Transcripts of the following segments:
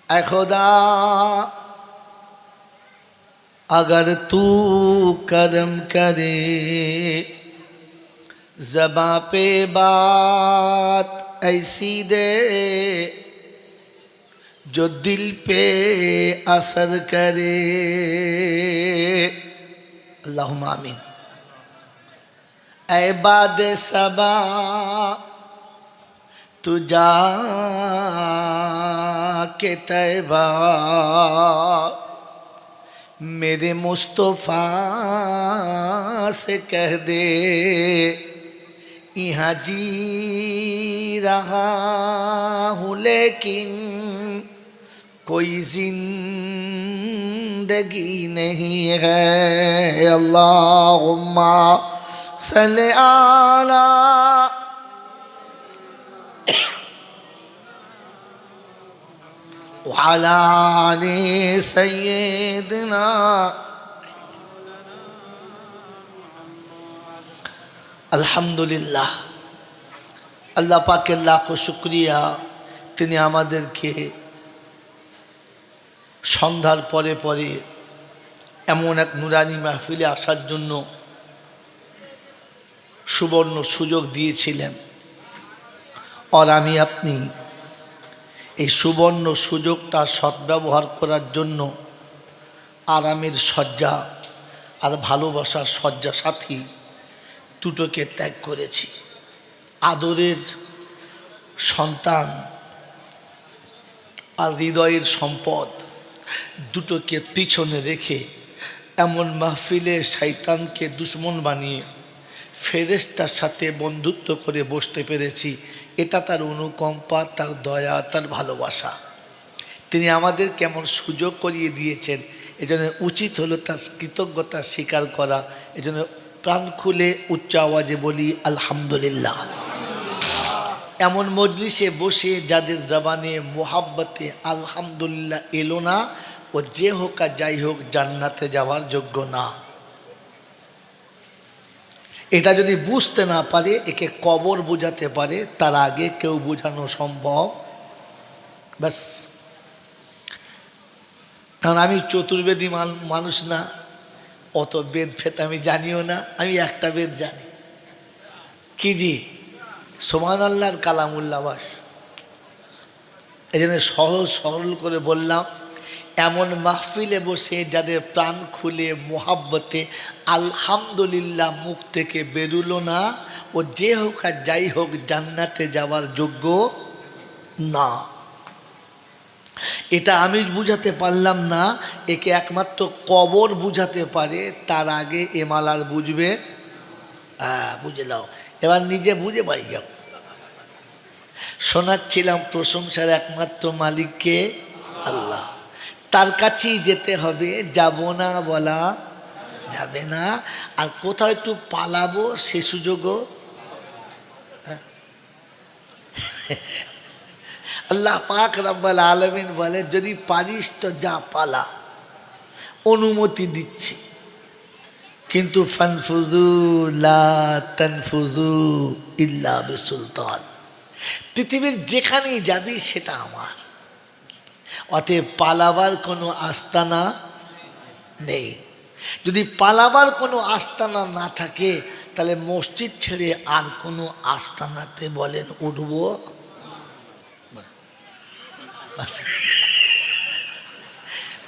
ऐ खुदा अगर तू करम करे ज़बां पे बात ऐसी दे जो दिल पे असर करे। अल्लाहुम्मा आमीन। ऐ बाद सबा तू जा के तैबा मेरे मुस्तफ़ा से कह दे यहाँ जी रहा हूँ लेकिन कोई जिंदगी नहीं है। अल्लाहुम्मा सल्ली अला वअला आलि सय्यिदना। अल्हम्दुलिल्लाह, अल्लाह पाकेर लाखो शुक्रिया, তিনি আমাদেরকে সন্ধ্যার পরে পরে এমন এক নুরানি মাহফিলে আসার জন্য সুবর্ণ সুযোগ দিয়েছিলেন। আর আমি আপনি এই সুবর্ণ সুযোগটা সদ্ব্যবহার করার জন্য আরামের শয্যা আর ভালোবাসার শয্যা সাথী দুটোকে ত্যাগ করেছি। আদরের সন্তান আর হৃদয়ের সম্পদ দুটোকে পিছনে রেখে এমন মাহফিলে শয়তানকে দুশ্মন বানিয়ে ফেরেশতার সাথে বন্ধুত্ব করে বসতে পেরেছি। এটা তার অনুকম্পা, তার দয়া, তার ভালোবাসা। তিনি আমাদের কেমন সুযোগ করিয়ে দিয়েছেন, এজন্য উচিত হলো তার কৃতজ্ঞতা স্বীকার করা। এজন্য প্রাণ খুলে উচ্চ আওয়াজে বলি আলহামদুলিল্লাহ। এমন মজলিসে বসে যাদের জবানে মোহাব্বতে আলহামদুলিল্লাহ এলো না, ও যে হোক আর যাই হোক জান্নাতে যাওয়ার যোগ্য না। এটা যদি বুঝতে না পারে, একে কবর বোঝাতে পারে, তার আগে কেউ বোঝানো সম্ভব ব্যাস। কারণ আমি চতুর্বেদী মানুষ না, অত বেদ ফেত আমি জানিও না। আমি একটা বেদ জানি, কি জি? সুবহানাল্লাহর কালামুল্লাহ বাস। এই জন্য সহজ সরল করে বললাম, এমন মাহফিলে বসে যাদের প্রাণ খুলে মোহাব্বতে আলহামদুলিল্লাহ মুখ থেকে বেরুলো না, ও যে হোক আর যাই হোক জান্নাতে যাওয়ার যোগ্য না। এটা আমি বুঝাতে পারলাম না, একে একমাত্র কবর বুঝাতে পারে। তার আগে এমালার বুঝবে। বুঝে নাও, এবার নিজে বুঝে বাড়ি যাও। শোনাচ্ছিলাম প্রশংসার একমাত্র মালিককে আল্লাহ, তার কাছেই যেতে হবে, যাব না বলা যাবে না। আর কোথাও একটু পালাবো সে সুযোগও আল্লাহ পাক রব্বুল আলামিন বলে, যদি পারিস তো যা পালা, অনুমতি দিচ্ছি, কিন্তু ফানফুজু লা তানফুজু ইল্লা বিসুলতান। পৃথিবীর যেখানেই যাবি সেটা আমার, অতএব পালাবার কোনো আস্তানা নেই। যদি পালাবার কোনো আস্তানা না থাকে, তাহলে মসজিদ ছেড়ে আর কোনো আস্তানাতে বলেন উঠব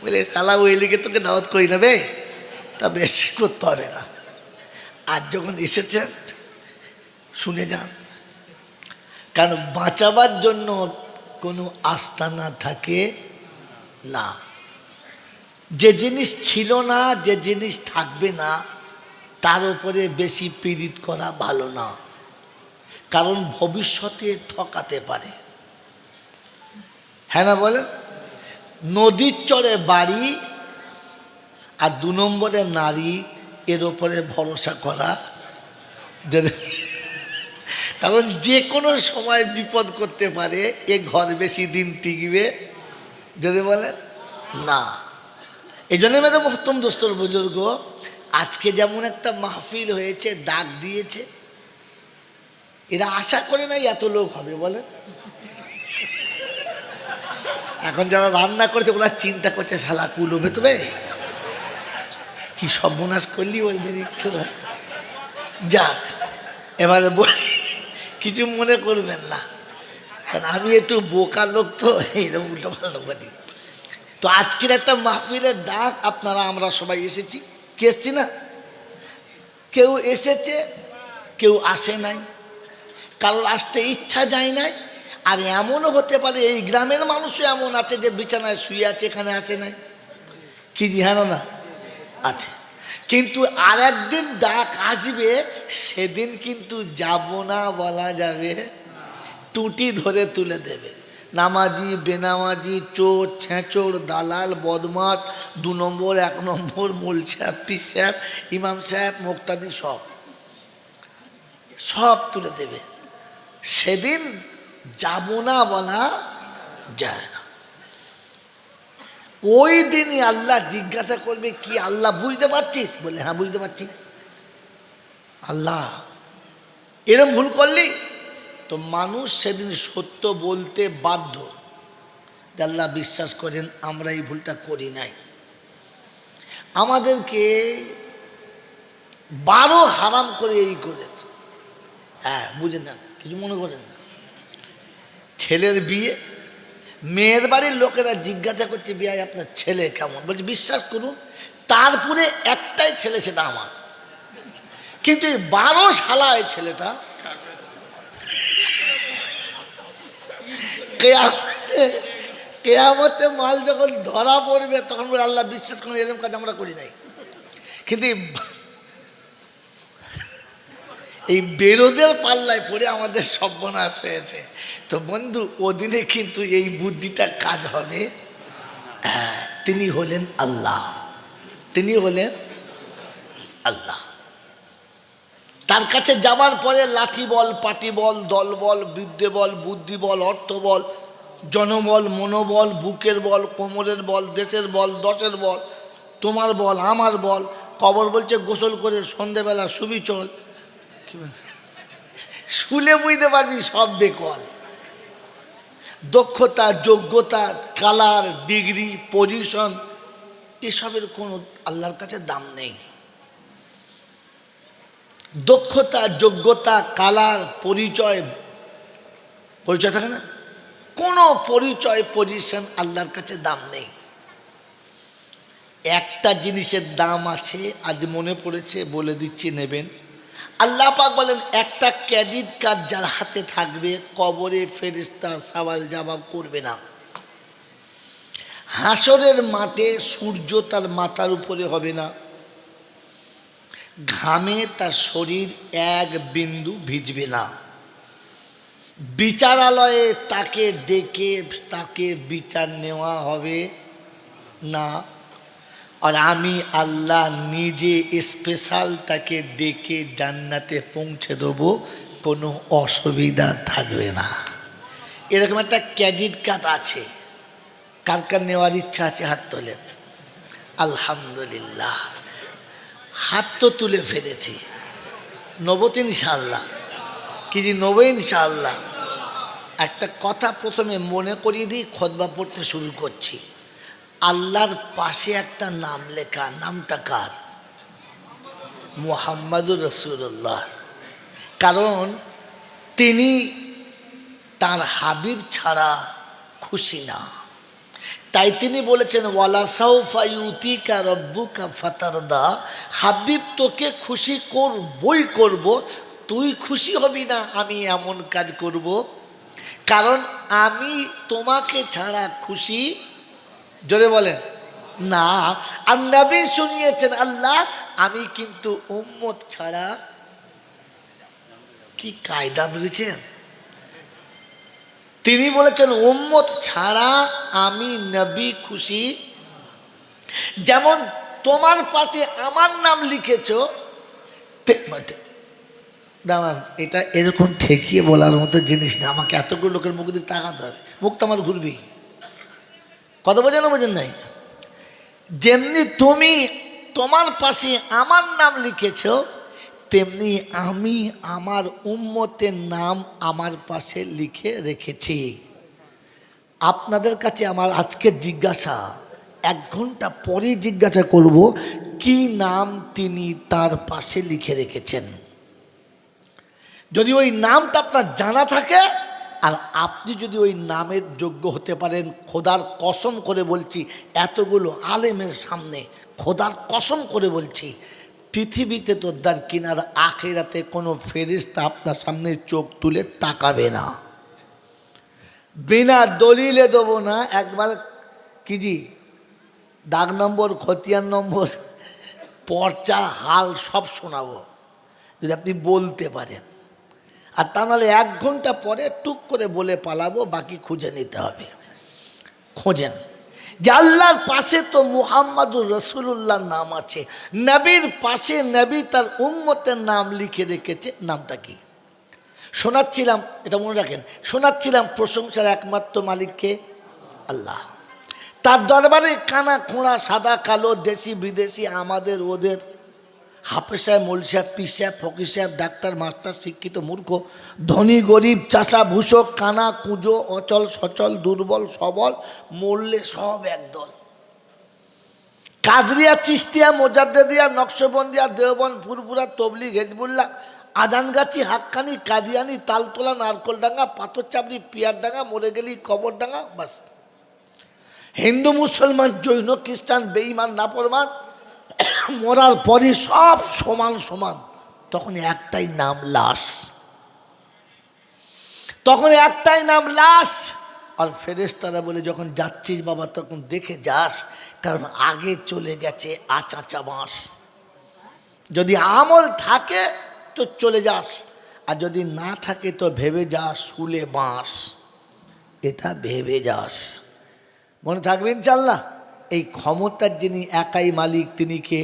বলে, শালা ওই লিগে তোকে দাওয়াত করি না বে, তা বেশি করতে হবে না। আজ যখন এসেছেন শুনে যান, কারণ বাঁচাবার জন্য কোনো আস্তানা থাকে না। যে জিনিস ছিল না, যে জিনিস থাকবে না, তার উপরে বেশি পীড়িত করা ভালো না, কারণ ভবিষ্যতে ঠকাতে পারে। হ্যাঁ না বলে? নদীর চরে বাড়ি আর 2 নম্বরের নারী, এর ওপরে ভরসা করা, কারণ যে কোনো সময় বিপদ করতে পারে। এ ঘর বেশি দিন টিকবে যদি বলে না। এই জন্য মেয়েরা মোহতরম দোস্তর বুজুর্গ, আজকে যেমন একটা মাহফিল হয়েছে, ডাক দিয়েছে, এরা আশা করে নাই এত লোক হবে বলে। এখন যারা রান্না করছে ওরা চিন্তা করছে শালা কুলো বেতবে কি সর্বনাশ করলি বলতে তোরা। যাক এবারে বলি, কিছু মনে করবেন না, কারণ আমি একটু বোকা লোক তো এইরকম উল্টো পাল্টা বলি। তো আজকের একটা মাহফিলের ডাক আপনারা আমরা সবাই এসেছি, কে এসছি না? কেউ এসেছে, কেউ আসে নাই, কারোর আসতে ইচ্ছা যায় নাই। আর এমনও হতে পারে এই গ্রামের মানুষও এমন আছে যে বিছানায় শুয়ে আছে, এখানে আসে নাই, কি জিহানো না আছে। কিন্তু আর একদিন ডাক আসবে, সেদিন কিন্তু যাব না বলা যাবে, টুটি ধরে তুলে দেবে। নামাজি বেনামাজি, চোর ছেঁচোর, দালাল বদমাশ, 2 নম্বর 1 নম্বর, মোল সাহেব পীর সাহেব ইমাম সাহেব মুক্তাদি সব তুলে দেবে। সেদিন যাব না বলা যায় না। ওই দিনই আল্লাহ জিজ্ঞাসা করবে, কি আল্লাহ বুঝতে পারছিস? বলে হ্যাঁ বুঝতে পারছি। আল্লাহ এরম ভুল করলি? তো মানুষ সেদিন সত্য বলতে বাধ্য যে আল্লাহ বিশ্বাস করেন আমরা এই ভুলটা করি নাই। আমাদেরকে 12 হারাম করে এই করেছে। হ্যাঁ বুঝেন না, কিছু মনে করেন না। ছেলের বিয়ে, মেয়ের বাড়ির লোকেরা জিজ্ঞাসা করছে বিয়ে আপনার ছেলে কেমন? বলছে বিশ্বাস করুন তারপরে একটাই ছেলে, সেটা আমার। কিন্তু এই 12 শালায় ছেলেটা কেয়ামতে মাল যখন ধরা পড়বে তখন বলে আল্লাহ বিশ্বাস করেন এরকম কাজ আমরা করি নাই। কিন্তু এই বেরোদের পাল্লায় পড়ে আমাদের সর্বনাশ হয়েছে। তো বন্ধু ওদিনে কিন্তু এই বুদ্ধিটা কাজ হবে। তিনি হলেন আল্লাহ, তিনি হলেন আল্লাহ। তার কাছে যাবার পরে লাঠি বল, পাটি বল, দল বল, বিদ্যে বল, বুদ্ধি বল, অর্থ বল, জনবল, মনোবল, বুকের বল, কোমরের বল, দেশের বল, দশের বল, তোমার বল, আমার বল। কবর বলছে গোসল করে সন্ধেবেলা শুবি চল, শুলে বুঝতে পারবি সব বেকল। দক্ষতা, যোগ্যতা, কালার, ডিগ্রি, পজিশন, এসবের কোনো আল্লাহর কাছে দাম নেই। দক্ষতা, যোগ্যতা, কালার, পরিচয় থাকে না, কোনো পরিচয় পজিশন আল্লাহর কাছে দাম নেই। একটা জিনিসের দাম আছে, আজ মনে পড়েছে বলে দিচ্ছি, নেবেন। আল্লাহ পাক বলেন একটা ক্রেডিট কার্ড যার হাতে থাকবে কবরে ফেরেশতা সওয়াল জবাব করবে না। হাসরের মাঠে সূর্য তার মাথার উপরে হবে না, ঘামে তার শরীর 1 বিন্দু ভিজবে না। বিচারালয়ে তাকে ডেকে তাকে বিচার নেওয়া হবে না। আর আমি আল্লাহ নিজে স্পেশাল তাকে ডেকে জান্নাতে পৌঁছে দেবো, কোনো অসুবিধা থাকবে না। এরকম একটা ক্রেডিট কার্ড আছে। কার কার নেওয়ার ইচ্ছা আছে হাত তোলেন। আলহামদুলিল্লাহ, হাত তো তুলে ফেলেছি। নবত ইনশাআল্লাহ, কি যে নব ইনশাআল্লাহ। একটা কথা প্রথমে মনে করিয়ে দিই, খুতবা পড়তে শুরু করছি। আল্লাহর পাশে একটা নাম লেখা, নামটা কার? মুহাম্মাদুর রাসূলুল্লাহ। কারণ তিনি তার হাবিব ছাড়া খুশি না, তাই তিনি বলেছেন ওয়ালা সাউফা ইউতিকা রাব্বুকা ফাতারদা। হাবিব তোকে খুশি করবই করব, তুই খুশি হবি না আমি এমন কাজ করব, কারণ আমি তোমাকে ছাড়া খুশি, জোরে বলেন না। আর নবী শুনিয়েছেন আল্লাহ আমি কিন্তু উম্মত ছাড়া, কি কায়দা ধরেছেন, তিনি বলেছেন উম্মত ছাড়া আমি নবী খুশি। যেমন তোমার পাশে আমার নাম লিখেছো, দাঁড়ান, এটা এরকম ঠেকিয়ে বলার মতো জিনিস না। আমাকে এতগুলো লোকের মুখ দিকে তাকাতে হবে, মুখ তো আমার ঘুরবি। কথা বোঝেন বোঝেন নাই? যেমনি তুমি তোমার পাশে আমার নাম লিখেছ, তেমনি আমি আমার উম্মতের নাম আমার পাশে লিখে রেখেছি। আপনাদের কাছে আমার আজকের জিজ্ঞাসা, 1 ঘন্টা পরে জিজ্ঞাসা করব, কি নাম তিনি তার পাশে লিখে রেখেছেন। যদি ওই নামটা আপনার জানা থাকে আর আপনি যদি ওই নামের যোগ্য হতে পারেন, খোদার কসম করে বলছি, এতগুলো আলেমের সামনে খোদার কসম করে বলছি, পৃথিবীতে তো তার কিনার আখিরাতে কোনো ফেরেশতা আপনার সামনে চোখ তুলে তাকাবে না। বিনা দলিলে দেবো না, একবার কি জি দাগ নম্বর, খতিয়ান নম্বর, পর্চা, হাল সব শোনাবো যদি আপনি বলতে পারেন। আর তা নাহলে 1 ঘন্টা পরে টুক করে বলে পালাবো, বাকি খুঁজে নিতে হবে। খোঁজেন যে আল্লাহর পাশে তো মুহাম্মাদুর রাসূলুল্লাহর নাম আছে, নবীর পাশে নবী তার উম্মতের নাম লিখে রেখেছে। নামটা কি শোনাচ্ছিলাম, এটা মনে রাখেন, শোনাচ্ছিলাম প্রশংসার একমাত্র মালিককে আল্লাহ। তার দরবারে কানা খোঁড়া, সাদা কালো, দেশি বিদেশি, আমাদের ওদের, হাফেজ সাহেব, মৌলভী সাহেব, পীর সাহেব, ফকির সাহেব, ডাক্তার, মাস্টার, শিক্ষিত, মূর্খ, ধনী, গরিব, চাষা, ভূষক, কানা, কুঁজো, অচল, সচল, দুর্বল, সবল, মরলে সব একদল। কাদরিয়া, চিশতিয়া, মোজাদ্দেদিয়া, নকশবন্দিয়া, দেওবন্দ, ফুরফুরা, তবলিগ, হিজবুল্লাহ, আজানগাছি, হাক্কানি, কাদিয়ানি, তালতলা, নারকলডাঙ্গা, পাথরচাপড়ি, পিয়ারডাঙ্গা, মরে গেলি কবরডাঙ্গা, বাস। হিন্দু, মুসলমান, জৈন, খ্রিস্টান, বেঈমান, নাফরমান, মরার পরে সব সমান সমান। তখন একটাই নাম লাশ, তখন একটাই নাম লাশ। আর ফেরেশতারা বলে, যখন যাচ্ছিস বাবা তখন দেখে যাস, কারণ আগে চলে গেছে আচাচা বাঁশ। যদি আমল থাকে তো চলে যাস, আর যদি না থাকে তো ভেবে যাস শুলে বাঁশ। এটা ভেবে যাস, মনে থাকবে ইনশাআল্লাহ। এই ক্ষমতার যিনি একাই মালিক, তিনি কে?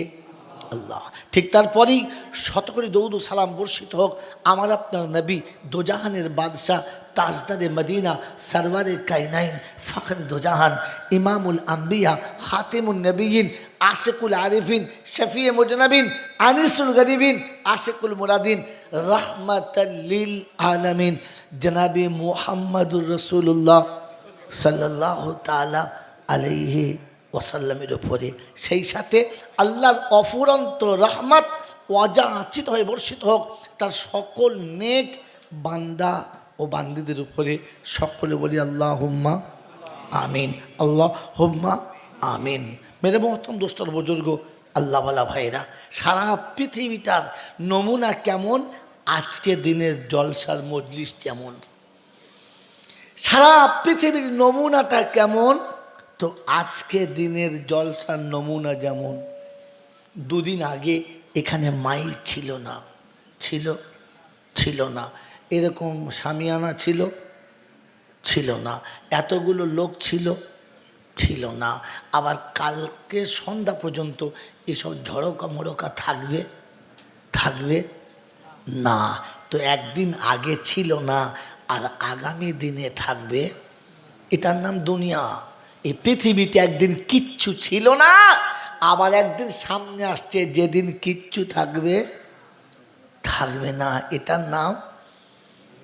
আল্লাহ। ঠিক তারপরেই শতকরি দৌদ সালাম বর্ষিত হোক আমার আপনার নবী, দোজাহানের বাদশাহ, তাজদারে মদিনা, সরওয়ারে কায়নাইন, ফখর দোজাহান, ইমামুল আম্বিয়া, খাতিমুন নবীন, আশিকুল আরিফিন, শফিয়ে মুজনবিন, আনিসুল গরিবিন, আশিকুল মুরাদিন, রাহমাতাল লিল আলামিন, জনাবে মুহাম্মদুর রাসূলুল্লাহ সাল্লাল্লাহু তাআলা আলাইহি ওয়াসাল্লামের উপরে, সেই সাথে আল্লাহর অফুরন্ত রহমত ওয়াজাচিত হয়ে বর্ষিত হোক তার সকল নেক বান্দা ও বান্দিদের উপরে। সকলে বলি আল্লাহুম্মা আমিন, আল্লাহুম্মা আমিন। মেরে মহতরম দোস্তর বুজুর্গ, আল্লাহওয়ালা ভাইরা, সারা পৃথিবীটার নমুনা কেমন, আজকে দিনের জলসার মজলিস যেমন। সারা পৃথিবীর নমুনাটা কেমন, তো আজকে দিনের জলসার নমুনা যেমন। 2 দিন আগে এখানে মাইক ছিল না, ছিল না, এরকম শামিয়ানা ছিল না, এতগুলো লোক ছিল না। আবার কালকে সন্ধ্যা পর্যন্ত এসব ঝড়কা মড়কা থাকবে না। তো একদিন আগে ছিল না, আর আগামী দিনে থাকবে। এটার নাম দুনিয়া। এই পৃথিবীতে একদিন কিচ্ছু ছিল না, আবার একদিন সামনে আসছে যেদিন কিচ্ছু থাকবে না। এটার নাম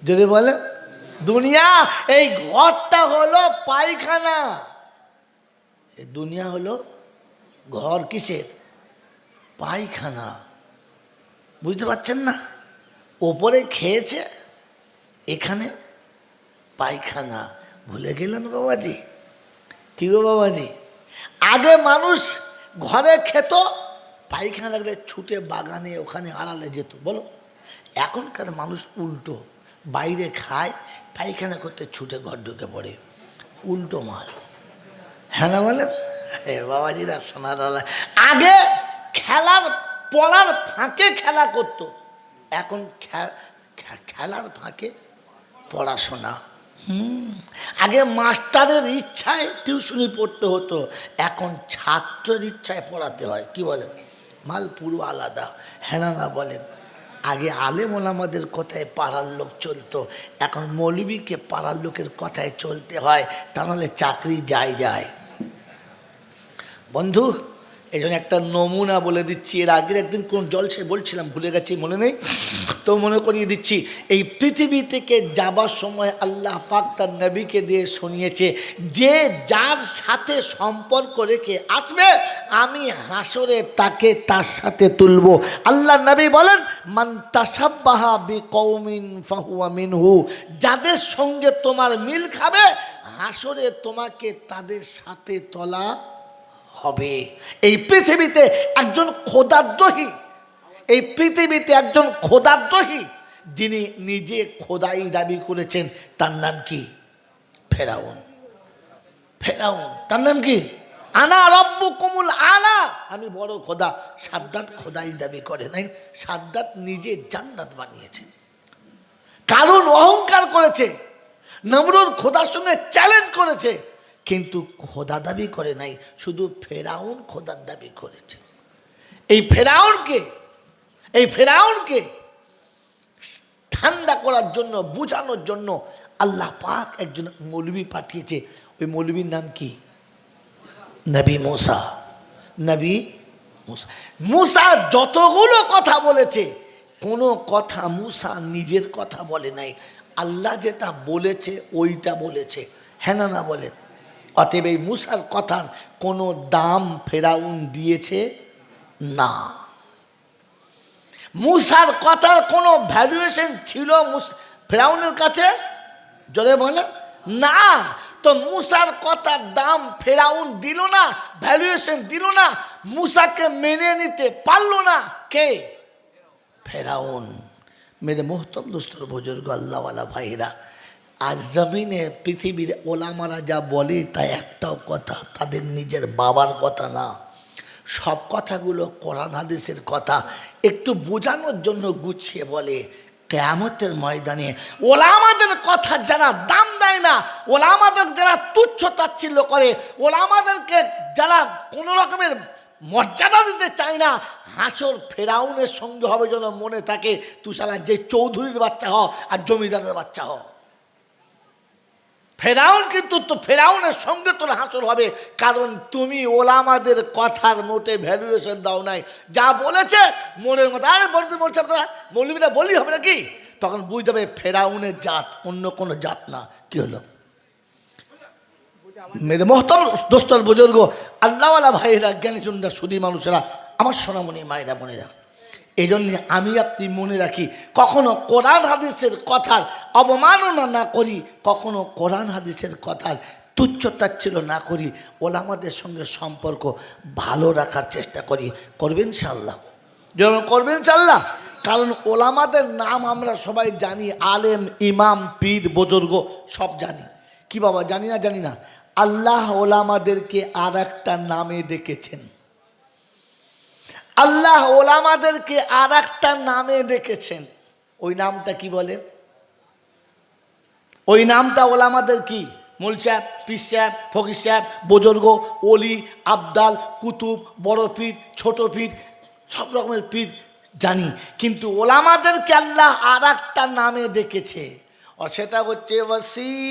যদি বলে দুনিয়া। এই ঘরটা হলো পায়খানা, এই দুনিয়া হলো ঘর। কিসের? পায়খানা। বুঝতে পারছেন না? ওপরে খেয়েছে, এখানে পায়খানা। ভুলে গেলেন বাবাজি? কি গো বাবাজি, আগে মানুষ ঘরে খেত, পায়খানা লাগলে ছুটে বাগানে ওখানে আড়ালে যেত, বলো। এখনকার মানুষ উল্টো, বাইরে খায়, পায়খানা করতে ছুটে ঘর ঢুকে পড়ে। উল্টো মাল, হ্যাঁ না বলেন? বাবাজিরা সোনার, আগে পড়ার ফাঁকে খেলা করত, এখন খেলার ফাঁকে পড়াশোনা। আগে মাস্টারের ইচ্ছায় টিউশনি পড়তে হতো, এখন ছাত্রের ইচ্ছায় পড়াতে হয়। কি বলেন? মাল পুরো আলাদা, হ্যাঁ না বলেন? আগে আলেম ওলামাদের কথায় পাড়ার লোক চলতো, এখন মৌলবীকে পাড়ার লোকের কথায় চলতে হয়, তা নাহলে চাকরি যায়। বন্ধু, এই জন্য একটা নমুনা বলে দিচ্ছি। এর আগের একদিন কোন জলসে বলছিলাম, ভুলে গেছি, মনে নেই, তো মনে করিয়ে দিচ্ছি। এই পৃথিবী থেকে যাবার সময় আল্লাহ পাক তার নবীকে দিয়ে শুনিয়েছে, যে যার সাথে সম্পর্ক রেখে আসবে আমি হাসরে তাকে তার সাথে তুলব। আল্লাহ নবী বলেন, মান তাসাব্বাহা বিকৌমিন ফাহুয়া মিনহু, যাদের সঙ্গে তোমার মিল খাবে হাসরে তোমাকে তাদের সাথে তোলা হবে। এই পৃথিবীতে একজন খোদাদ্রোহী, এই পৃথিবীতে একজন খোদাদ্রোহী যিনি নিজে খোদাই দাবি করেছেন, তার নাম কি? ফেরাউন। ফেরাউন তার নাম কি? আনা রব্বুকুমুল আলা, আমি বড় খোদা। সাদ্দাত খোদাই দাবি করে নাই, সাদ্দাত নিজে জান্নাত বানিয়েছে, কারণ অহংকার করেছে। নমরুদ খোদার সঙ্গে চ্যালেঞ্জ করেছে, কিন্তু খোদা দাবি করে নাই, শুধু ফেরাউন খোদার দাবি করেছে। এই ফেরাউনকে ঠান্ডা করার জন্য, বুঝানোর জন্য আল্লাহ পাক একজন মৌলবী পাঠিয়েছে। ওই মৌলবীর নাম কি? নবী মুসা। নবী মুসা। মুসা যতগুলো কথা বলেছে, কোনো কথা মুসা নিজের কথা বলে নাই, আল্লাহ যেটা বলেছে ওইটা বলেছে। হ্যাঁ না বলেন? অতএব এই মুসার কথার কোনো দাম ফেরাউন দিয়েছে না। মুসার কথার কোনো ভ্যালুয়েশন ছিল ফেরাউনের কাছে? জোরে বলে না। তো মুসার কথার দাম ফেরাউন দিল না, ভ্যালুয়েশন দিল না, মুসাকে মেনে নিতে পারল না। কে? ফেরাউন। মেরে মোহতম দুস্তর বুজুর্গ আল্লাহওয়ালা ভাইরা, আজ জমিনে পৃথিবীর ওলামারা যা বলে তা একটাও কথা তাদের নিজের বাবার কথা না, সব কথাগুলো কোরআন হাদিসের কথা। একটু বোঝানোর জন্য গুছিয়ে বলে, কিয়ামতের ময়দানে ওলামাদের কথা যারা দাম দেয় না, ওলামাদের যারা তুচ্ছ তাচ্ছিল্য করে, ওলামাদেরকে যারা কোনো রকমের মর্যাদা দিতে চায় না, হাসর ফেরাউনের সঙ্গে হবে যেন মনে থাকে তুই শালা যে চৌধুরীর বাচ্চা হ আর জমিদারের বাচ্চা হ। ফেরাউন কিন্তু তো ফেরাউনের সঙ্গে তোর হাসর হবে, কারণ তুমি ওলামাদের কথার মোটে ভ্যালুয়েশন দাও নাই। যা বলেছে মনের মতো, আরে বলতে বলছে আপনারা মৌলবীরা বলি হবে নাকি, তখন বুঝতে হবে ফেরাউনের জাত, অন্য কোনো জাত না। কি হলো? মেরে মোহতম দোস্তর বুজুর্গ আল্লাহওয়ালা ভাইয়েরা, জ্ঞানীজনরা, সুধী মানুষেরা, আমার সোনামণি মায়েরা বোনেরা, এই জন্য আমি আপনি মনে রাখি, কখনো কোরআন হাদিসের কথার অবমাননা না করি, কখনো কোরআন হাদিসের কথার তুচ্ছতাচ্ছিল্য না করি, ওলামাদের সঙ্গে সম্পর্ক ভালো রাখার চেষ্টা করি। করবেন ইনশাআল্লাহ? যেমন করবেন ইনশাআল্লাহ। কারণ ওলামাদের নাম আমরা সবাই জানি, আলেম, ইমাম, পীর, বুজুর্গ সব জানি। কি বাবা জানি না? জানি না। আল্লাহ ওলামাদেরকে আর একটা নামে ডেকেছেন। আল্লাহ ওলামাদেরকে আর একটা নামে ডেকেছেন। ওই নামটা কি বলে? ওই নামটা ওলামাদের কি? মূল সাহেব, পীর সাহেব, ফকির সাহেব, বুজুর্গ, ওলি, আবদাল, কুতুব, বড় পীর, ছোট পীর, সব রকমের পীর জানি, কিন্তু ওলামাদেরকে আল্লাহ আর একটা নামে ডেকেছে, আর সেটা হচ্ছে ওয়াসিকাল্লাযীনা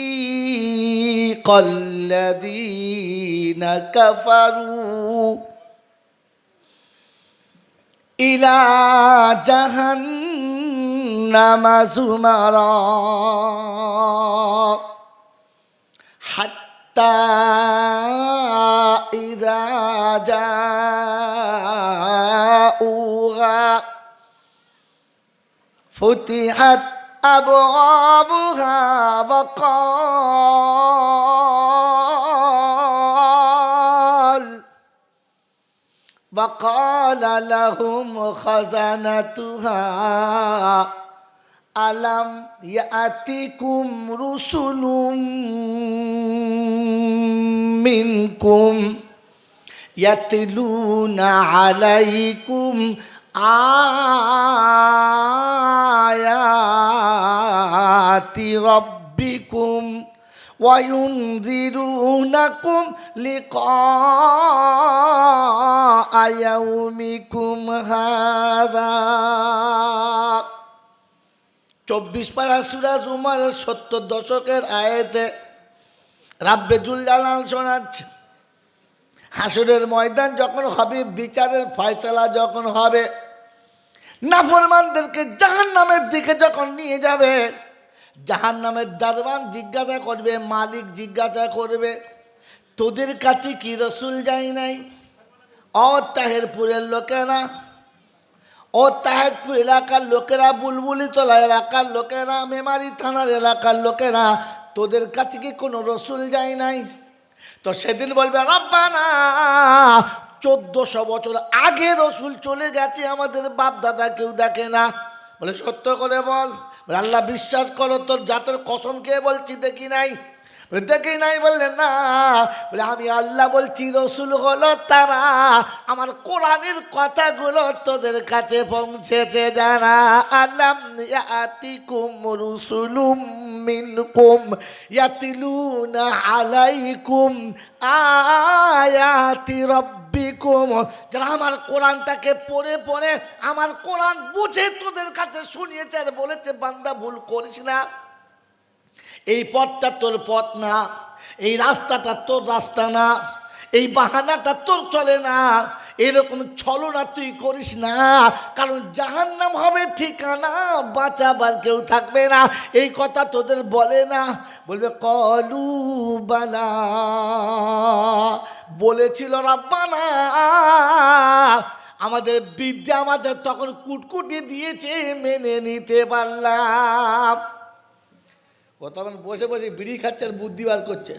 কাফারু ইলা জাহান্নামা যুমারা হাত্তা ইযা জাউহা ফুতিহাত আবওয়াবুহা وقال لهم خزنتها ألم يأتكم رسل منكم يتلون عليكم آيات ربكم وينذرونكم لقاء يومكم هذا 24 পারা সূরা জুমারের 70 দশকের আয়াতে রাব্বে জুল জালাল শোনাচ্ছে, হাসরের ময়দান যখন হবে, বিচারের ফয়সালা যখন হবে, নাফরমানদেরকে জাহান্নামের দিকে যখন নিয়ে যাবে, জাহান্নামের দারওয়ান জিজ্ঞাসা করবে, মালিক জিজ্ঞাসা করবে, তোদের কাছে কি রসুল যায় নাই? ও তাহেরপুরের লোকেরা, ও তাহেরপুর এলাকার লোকেরা, বুলবুলিতলা এলাকার লোকেরা, মেমারি থানার এলাকার লোকেরা, তোদের কাছে কি কোনো রসুল যায় নাই? তো সেদিন বলবে, রব্বানা 1400 বছর আগে রসুল চলে গেছে, আমাদের বাপ দাদা কেউ দেখে না। বলে সত্য করে বল। বলে আল্লাহ বিশ্বাস করো, তোর জাতের কসম খেয়ে বলছি দেখি নাই। বলে দেখি নাই? বললেন না। বলে আমি আল্লাহ বলছি, রসুল হলো তারা, আমার কোরআনের কথাগুলো তোদের কাছে পৌঁছেছে যারা। আলাম ইয়াতিকুম রুসুলুম মিনকুম ইয়াতিলুনা আলাইকুম আয়াতি রাব্বিকুম, যারা আমার কোরআনটাকে পড়ে পড়ে আমার কোরআন বুঝে তোদের কাছে শুনিয়েছে আর বলেছে, বান্দা ভুল করিস না, এই পথটা তোর পথ না, এই রাস্তাটা তোর রাস্তা না, এই বাহানাটা তোর চলে না, এরকম ছলনা তুই করিস না, কারণ জাহান্নাম হবে ঠিকানা, বাঁচাবার কেউ থাকবে না। এই কথা তোদের বলে না? বলবে কলু বালা, বলেছিল রাব্বানা, আমাদের বিদ্যা আমাদের তখন কুটকুটি দিয়েছে, মেনে নিতে পারলাম। ও তখন বসে বসে বিড়ি খাচ্ছে আর বুদ্ধি বার করছে,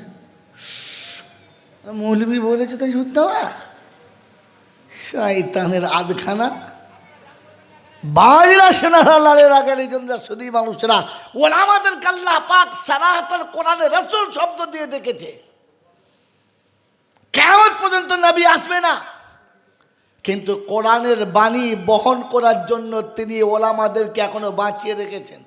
মৌলবি বলেছে তাই শুনতে হবে। শয়তানের আধখানা বাজরা সেনারা লালের আগে এই জন্য শুধু মানুষরা ওরা আমাদের আল্লাহ পাক সারাহাতাল কোরআনে রাসূল শব্দ দিয়ে ডেকেছে। কিয়ামত পর্যন্ত নবী আসবে না, কিন্তু কোরআনের বাণী বহন করার জন্য তিনি ওলামাদেরকে এখনো বাঁচিয়ে রেখেছেন।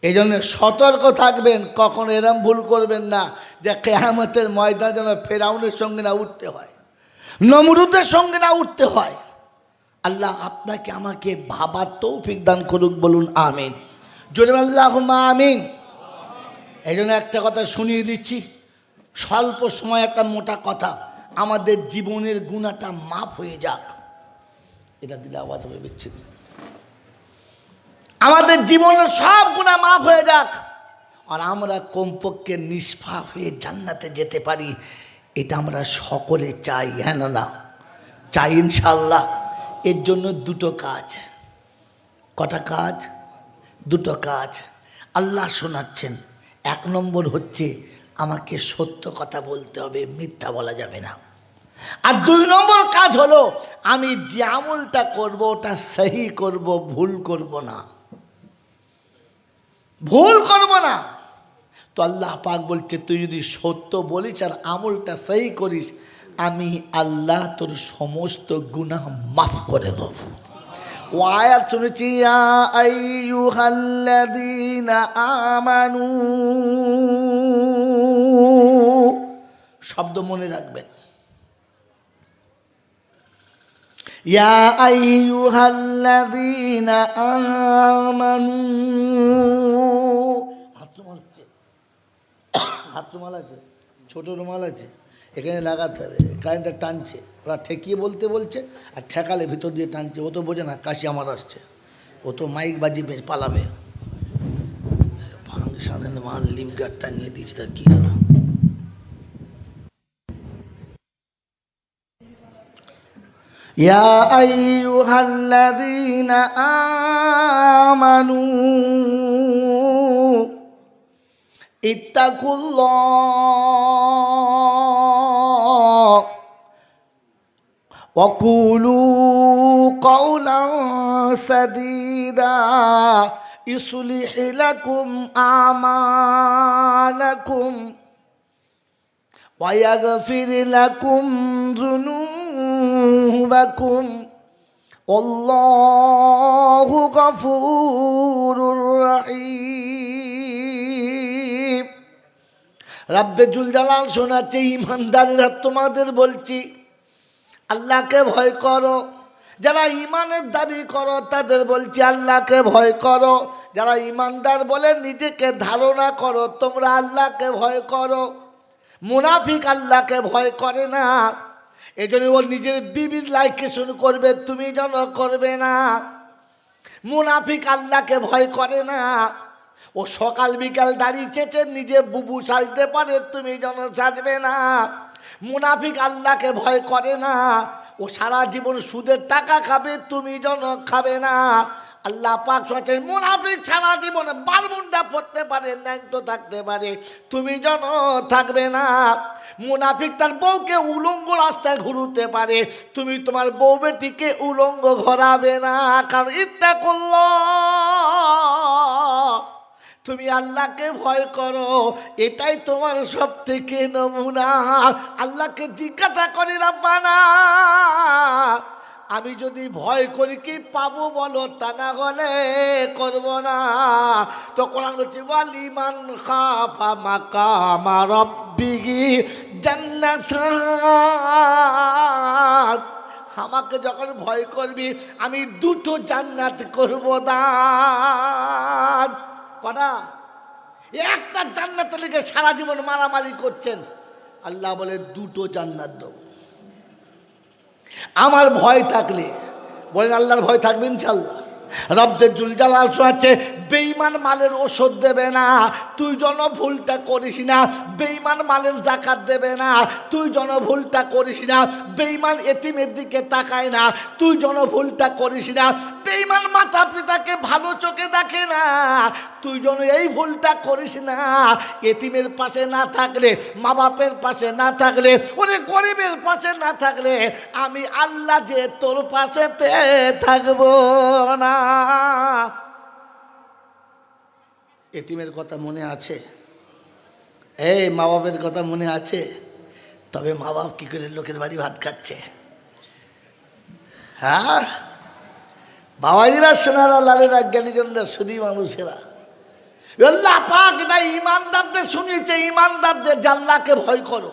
এই জন্য সতর্ক থাকবেন, কখনো এরম ভুল করবেন না যে কিয়ামতের ময়দানে যেন ফেরাউনের সঙ্গে না উঠতে হয়, নমরুদের সঙ্গে না উঠতে হয়। আল্লাহ আপনাকে আমাকে ভাবার তৌফিক দান করুক, বলুন আমিন। জোরে আল্লাহুম্মা আমিন। এই জন্য একটা কথা শুনিয়ে দিচ্ছি, স্বল্প সময় একটা মোটা কথা, আমাদের জীবনের গুনাহটা মাফ হয়ে যাক। এটা দিলে আওয়াজ হবে বিচ্ছিন্ন। আমাদের জীবনের সব গুনাহ মাফ হয়ে যাক আর আমরা কমপক্ষে নিষ্পাপ হয়ে জান্নাতে যেতে পারি, এটা আমরা সকলে চাই, হ্যাঁ না চাই ইনশাআল্লাহ। এর জন্য দুটো কাজ। কটা কাজ? দুটো কাজ আল্লাহ শোনাচ্ছেন। 1 নম্বর হচ্ছে আমাকে সত্য কথা বলতে হবে, মিথ্যা বলা যাবে না। আর 2 নম্বর কাজ হলো আমি যে আমলটা করব ওটা সহি করব, ভুল করব না, ভুল করব না। তো আল্লাহ পাক বলছে, তুই যদি সত্য বলিস আর আমলটা সহি করিস, আমি আল্লাহ তোর সমস্ত গুনাহ মাফ করে দেব। ও আয়াত শুনেছি, ইয়া আইয়ুহাল্লাযীনা আমানু, শব্দ মনে রাখবেন, ইয়া আইয়ুহাল্লাযীনা আমানু। হাত রুমাল আছে, ছোট রুমাল আছে, এখানে লাগাতে হবে, কারেন্টটা টানছে, ওরা ঠেকিয়ে বলতে বলছে আর ঠেকালে ভিতর দিয়ে টানছে। ও তো বোঝে না কাশি আমার আসছে, ও তো মাইক বাজিবে পালাবে। ফাংশনের মাল লিভ গার্ড টাঙিয়ে দিয়েছে, তার কি হলো? ইয়া আইয়ুহাল্লাযীনা আমানু ইত্তাকুল্লাহ ওয়া কুলু কাওলান সাদীদা ইসলিহ লাকুম আমালাকুম ওয়া ইয়াগফির লাকুম যুনুবাকুম আল্লাহু গফুরুর রহিম। রাব্বে জুল জালাল শোনাচ্ছে, ইমানদারেরা তোমাদের বলছি আল্লাহকে ভয় করো। যারা ইমানের দাবি করো তাদের বলছি আল্লাহকে ভয় করো। যারা ইমানদার বলে নিজেকে ধারণা করো তোমরা আল্লাহকে ভয় করো। মুনাফিক আল্লাহকে ভয় করে না, এজন্য ওর নিজের বিবির লাইকেশন করবে, তুমি যেন করবে না। মুনাফিক আল্লাহকে ভয় করে না, ও সকাল বিকাল দাড়ি চেঁচে নিজে বুবু সাজতে পারে, তুমি যেন সাজবে না। মুনাফিক আল্লাহকে ভয় করে না, ও সারা জীবন সুদের টাকা খাবে, তুমি যেন খাবে না। আল্লাহ পাক বলেন মুনাফিক সারা জীবন বারমুন্ডা পড়তে পারে, ন্যাংটো থাকতে পারে, তুমি যেন থাকবে না। মুনাফিক তার বউকে উলঙ্গ রাস্তায় ঘুরতে পারে, তুমি তোমার বউ বেটিকে উলঙ্গ ঘোরাবে না। কারণ ইত্তাকুল্লাহ, তুমি আল্লাহকে ভয় করো, এটাই তোমার সব থেকে নমুনা। আল্লাহকে জিজ্ঞাসা করি রাব্বানা, আমি যদি ভয় করি কি পাবো বলো, তা না হলে করব না। তো কোরআন বলছে ওয়ালিমান খাফা মাকামা রাব্বিহি জান্নাতান, আমাকে যখন ভয় করবি আমি দুটো জান্নাত করব দান। কটা? একটা জান্নাতের লিগে সারা জীবন মারামারি করছেন, আল্লাহ বলে দুটো জান্নাত দেব। আমার ভয় থাকলে বলেন আল্লাহর ভয় থাকবে ইনশাআল্লাহ। রব্বে জুল জালাল আছে বেঈমান মালের ওষুধ দেবে না, তুই যেন ভুলটা করিস না। বেঈমান মালের যাকাত দেবে না, তুই যেন ভুলটা করিস না। বেঈমান এতিমের দিকে তাকায় না, তুই যেন ভুলটা করিস না। বেঈমান মাতা পিতাকে ভালো চোখে দেখে না, তুই যেন এই ভুলটা করিস না। এতিমের পাশে না থাকলে, মা বাপের পাশে না থাকলে, ওরে গরিবের পাশে না থাকলে আমি আল্লাহ যে তোর পাশেতে থাকবো না। এতিমের কথা মনে আছে? এই মা বাপের কথা মনে আছে? তবে মা বাপ কি করে লোকের বাড়ি ভাত খাচ্ছে? হ্যাঁ বাবাজিরা, সোনারা, লালেরা, জ্ঞানীজনরা, সুধী মানুষেরা, আল্লাহ পাক এটা ইমানদারদের শুনিয়েছে, ইমানদারদের আল্লাহকে ভয় করো।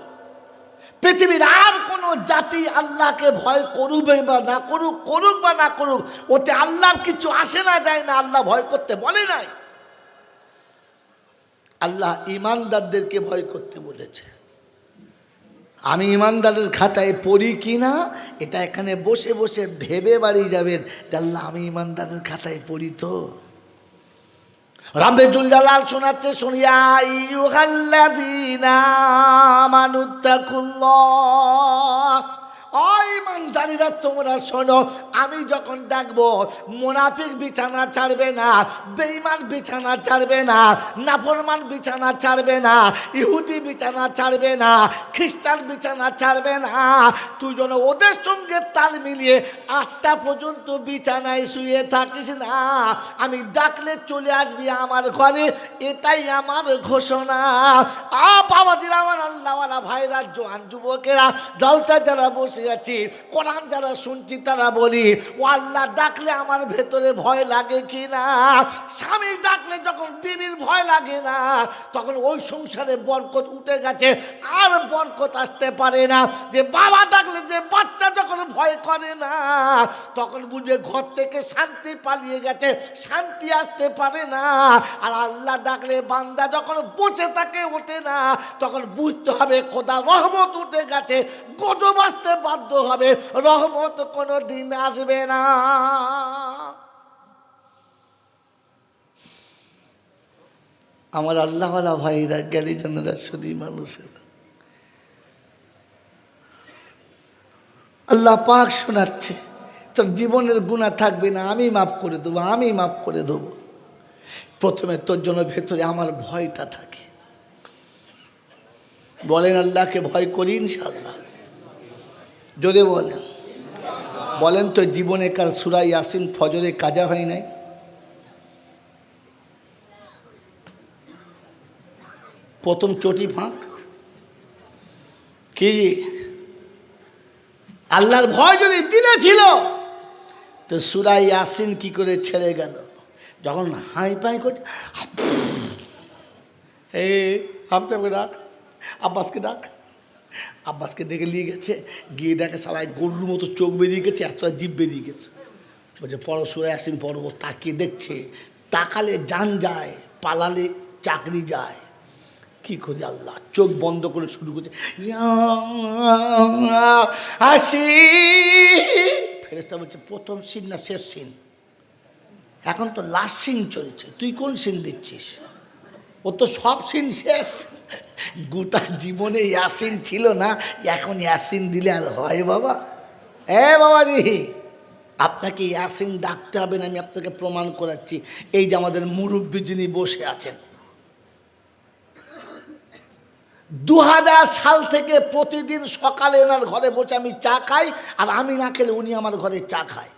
পৃথিবীর আর কোনো জাতি আল্লাহকে ভয় করবে বা না করুক, করুক বা না করুক, ওতে আল্লাহর কিছু আসে না যায় না। আল্লাহ ভয় করতে বলে নাই, আল্লাহ ইমানদারদেরকে ভয় করতে বলেছে। আমি ইমানদারের খাতায় পড়ি কি না এটা এখানে বসে বসে ভেবে বাড়ি যাবেন, আল্লাহ আমি ইমানদারের খাতায় পড়ি তো। রব্বে জুল জালাল শোনাচ্ছে, শুনিয়া আইয়ুহাল্লাযীনা আমানুত্তাকুল্লাহ, ও ইমানদারীরা তোমরা শোনো, আমি যখন ডাকবো মুনাফিক বিছানা ছাড়বে না, বেঈমান বিছানা ছাড়বে না, নাফরমান বিছানা ছাড়বে না, ইহুদি বিছানা ছাড়বে না, খ্রিস্টান বিছানা ছাড়বে না। তুই যেন ওদের সঙ্গে তাল মিলিয়ে 8টা পর্যন্ত বিছানায় শুয়ে থাকিস না। আমি ডাকলে চলে আসবি আমার ঘরে, এটাই আমার ঘোষণা। বাবাজিরা, আমার আল্লাহওয়ালা ভাইরা, জোয়ান যুবকেরা, জলসা যারা বসে আছি, কোরআন যারা শুনছি, তারা বলি ও আল্লাহ ডাকলে আমার ভেতরে ভয় লাগে কি না? স্বামী ডাকলে যখন বিবির ভয় লাগে না, তখন ওই সংসারে বরকত উঠে গেছে, আর বরকত আসতে পারে না। যে বাবা ডাকলে যে বাচ্চা যখন ভয় করে না, তখন বুঝবে ঘর থেকে শান্তি পালিয়ে গেছে, শান্তি আসতে পারে না। আর আল্লাহ ডাকলে বান্দা যখন বসে থাকে, ওঠে না, তখন বুঝতে হবে খোদা রহমত উঠে গেছে, গজব আসতে বাধ্য হবে, রহমত কোনো দিন আসবে না। আমার আল্লাহওয়ালা ভাইরা, জ্ঞানীজনেরা, সুধী মানুষেরা, আল্লাহ পাক শোনাচ্ছে তোর জীবনের গুনাহ থাকবে না, আমি মাফ করে দেবো, আমি মাফ করে দেবো। প্রথমে তোর জন্য ভেতরে আমার ভয়টা থাকে। বলেন আল্লাহকে ভয় করি ইনশাআল্লাহ, জোরে বলেন। বলেন তো জীবনে কার সূরা ইয়াসিন ফজরে কাজা হয় নাই? প্রথম চটি ফাঁক কি? আল্লাহর ভয় যদি দিলে ছিল তো সূরা ইয়াসিন কি করে ছেড়ে গেল? যখন হাই পাই করছে, হামসাকে ডাক, আব্বাসকে ডাক, আব্বাসকে ডেকে নিয়ে গেছে, গিয়ে দেখে সালায় গরুর মতো চোখ বেরিয়ে গেছে, এতটা জিভ বেরিয়ে গেছে। বলছে পড়ো সূরা ইয়াসিন পড়ো। তাকিয়ে দেখছে, তাকালে জান যায়, পালালে চাকরি যায়। কি করি আল্লাহ, চোখ বন্ধ করে শুরু করছে আসি। ফেরেশতা বলছে প্রথম সিন না শেষ সিন? এখন তো লাস্ট সিন চলছে, তুই কোন সিন দিচ্ছিস? ও তো সব সিন শেষ, গোটা জীবনে ইয়াসিন ছিল না, এখন ইয়াসিন দিলে আর হয় বাবা? বাবাজি, আপনাকে ইয়াসিন ডাকতে হবে না, আমি আপনাকে প্রমাণ করাচ্ছি। এই যে আমাদের মুরব্বী যিনি বসে আছেন, 2000 সাল থেকে প্রতিদিন সকালে এনার ঘরে বসে আমি চা খাই, আর আমি না খেলে উনি আমার ঘরে চা খায়।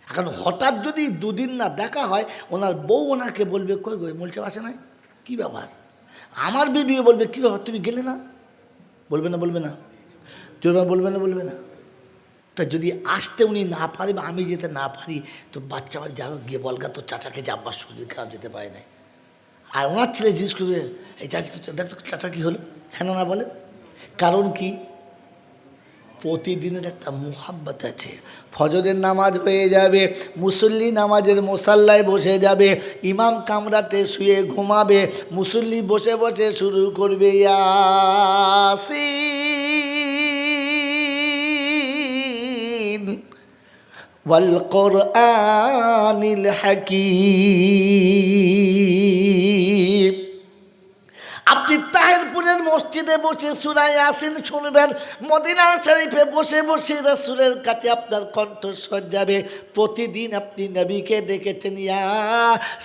এখন হঠাৎ যদি দুদিন না দেখা হয়, ওনার বউ ওনাকে বলবে কই গো মোলচা আসে নাই, কী ব্যাপার? আমার বিবিও বলবে কী ব্যাপার তুমি গেলে না? বলবে না? বলবে না? বলবে না? বলবে না? তা যদি আসতে উনি না পারে বা আমি যেতে না পারি, তো বাচ্চা বাড়ি যাও গিয়ে বলগা তোর চাচাকে যে আব্বার শরীর খারাপ যেতে পারে নাই। আর ওনার ছেলে জিজ্ঞেস করবে এই চাচি দেখ তো চাচা কী হলো, হ্যাঁ না বলে? কারণ কি? প্রতিদিনের একটা মুহাব্বত আছে। ফজরের নামাজ হয়ে যাবে, মুসল্লি নামাজের মুসাল্লায় বসে যাবে, ইমাম কামরাতে শুয়ে ঘুমাবে, মুসল্লি বসে বসে শুরু করবে ইয়াসিন ওয়াল কুরআনিল হাকীম। আপনি তাহেরপুরের মসজিদে বসে সূরা ইয়াসিন শুনবেন, মদিনার শরীফে বসে বসে রাসূলের কাছে আপনার কণ্ঠস্বর যাবে। প্রতিদিন আপনি নবীকে ডেকেছেন ইয়াসিন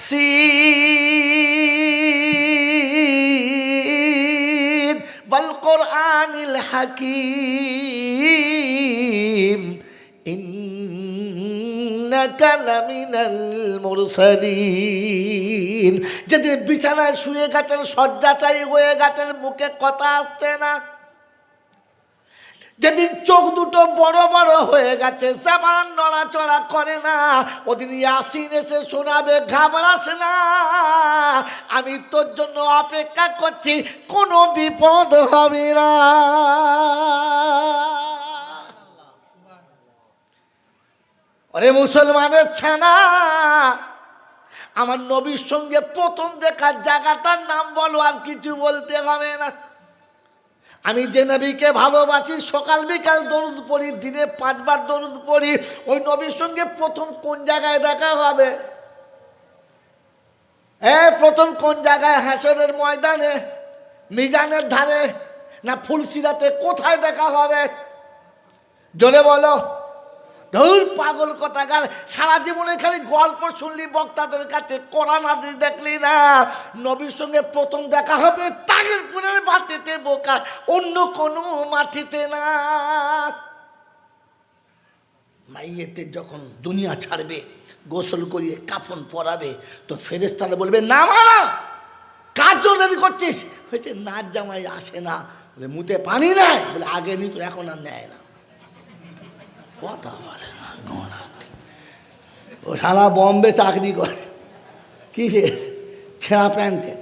ওয়াল কুরআনিল হাকীম ইন্নাকা লামিনাল মুরসালিন। যেদিন বিছানায় শুয়ে গেছেন, শয্যাশায়ী হয়ে গেছেন, মুখে কথা আসছে না, যেদিন চোখ দুটো বড় বড় হয়ে গেছে, জবান নড়াচড়া করে না, ওদিন ইয়াসিন এসে শোনাবে ঘাবড়াস না, আমি তোর জন্য অপেক্ষা করছি, কোনো বিপদ হবে না। আরে মুসলমানের ছানা, আমার নবীর সঙ্গে প্রথম দেখার জায়গাটার নাম বলো, আর কিছু বলতে হবে না। আমি যে নবীকে ভালোবাসি, সকাল বিকাল দরুদ পড়ি, দিনে 5 বার দরুদ পড়ি, ওই নবীর সঙ্গে প্রথম কোন জায়গায় দেখা হবে? প্রথম কোন জায়গায়? হাসরের ময়দানে, মিজানের ধারে, না ফুলসিরাতে? কোথায় দেখা হবে? জোরে বলো। ধুর পাগল কথাকার, সারা জীবনে খালি গল্প শুনলি বক্তাদের কাছে, কোরআন হাদিস দেখলি না। নবীর সঙ্গে প্রথম দেখা হবে তাহিরপুরের মাটিতে বোকা, অন্য কোনো মাটিতে না। মাইয়েতে যখন দুনিয়া ছাড়বে, গোসল করিয়ে কাফন পরাবে, তো ফেরেশতারা বলবে না মানা, কার জন্য করছিস? হয়েছে নাচ জামাই আসে না, বলে মুতে পানি নাই, বলে আগে নিত এখন আর নেয় না। কথা বলে না, ও সারা বম্বে চাকরি করে কিসে? ছেঁড়া প্যান্টের।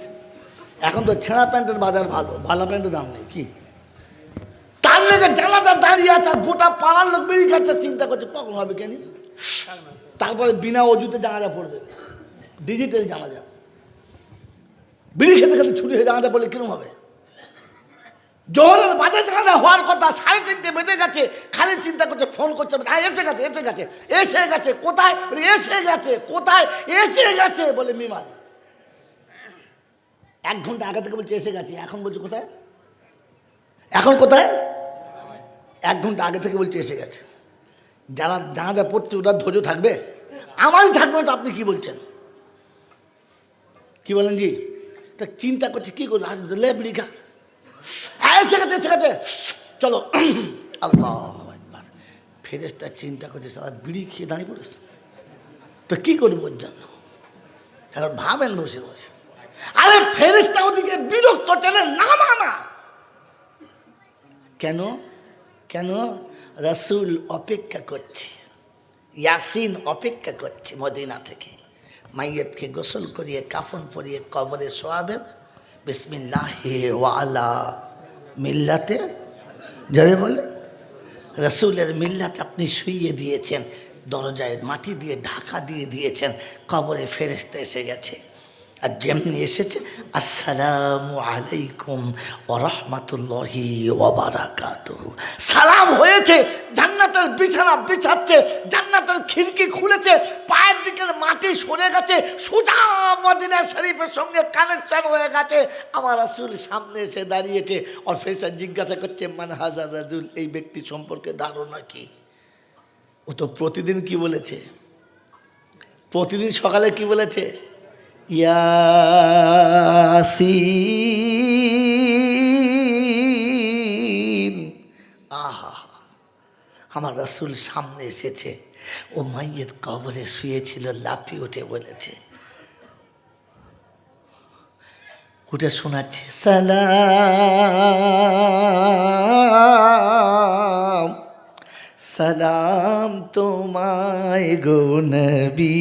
এখন তো ছেঁড়া প্যান্টের বাজার ভালো, ভালো প্যান্টের দাম নেই। কি তার লেগে জানাজা দাঁড়িয়ে আছে, গোটা পাড়ার লোক বেরিয়ে খাচ্ছে, চিন্তা করছে কখন হবে কেন। তারপরে বিনা অজুতে জানাজা পড়ে দেবে, ডিজিটাল জানাজা। বিড়ি খেতে খেতে ছুটি হয়ে জানাজা পড়লে কিরম হবে? জোহরের বাদে জানাজা হওয়ার কথা, 3:30 বেজে গেছে, খালি চিন্তা করছে, ফোন করছে, এসে গেছে, এসে গেছে, এসে গেছে। কোথায়? এসে গেছে। কোথায়? এসে গেছে বলে মিমারি। 1 ঘন্টা আগে থেকে বলছে এসে গেছে, এখন বলছে কোথায়? এখন কোথায়? 1 ঘন্টা আগে থেকে বলছে এসে গেছে। যারা জানাজা পড়ছে ওরা ধৈর্য থাকবে? আমারই থাকবে না। তো আপনি কি বলছেন? কি বলেন জি? তা চিন্তা করছে কি করবো, লেবরিকা এসে গেছে, এসে গেছে, চলো। আল্লাহু আকবার। ফেরেশতা চিন্তা করছে সারা বিড়ি খেয়ে দাঁড়িয়ে পড়েছে, তো কি করবো ওর জন্য? এখন ভাবেন বসে বসে। আরে ফেরেশতা ওদিকে বিরক্ত, চলে না মানা। কেন? কেন? রাসূল অপেক্ষা করছে, ইয়াসিন অপেক্ষা করছে মদিনা থেকে। মাইয়াতকে গোসল করিয়ে কাফন পরিয়ে কবরে শোয়াবেন, বিসমিল্লাহি ওয়া আলা মিল্লাতে, যারে বলে রাসূলের মিল্লাতে আপনি শুইয়ে দিয়েছেন, দরজায় মাটি দিয়ে ঢাকা দিয়ে দিয়েছেন, কবরে ফেরেশতা এসে গেছে। আর যেমনি এসেছে আসসালামু আলাইকুম ওয়া রাহমাতুল্লাহি ওয়া বারাকাতুহু, সালাম হয়েছে, জান্নাতের বিছানা বিছাচ্ছে, জান্নাতের খিড়কি খুলেছে, পায়ের দিকের মাটি সরে গেছে, সোজা মদিনা শরীফের সঙ্গে কানেকশন হয়ে গেছে। আমার রাসূল সামনে এসে দাঁড়িয়েছে, আর ফেরেশতা জিজ্ঞাসা করছে মান হাজার রাজুল, এই ব্যক্তি সম্পর্কে ধারণা কি? ও তো প্রতিদিন কি বলেছে, প্রতিদিন সকালে কি বলেছে, ইয়াসিন। আহা, আমার রাসূল সামনে এসেছে, ও মাইয়ের কবরে শুয়েছিল, লাফিয়ে উঠে বলেছে, উঠে শোনাচ্ছে সালাম সালাম তোমায় গো নবী।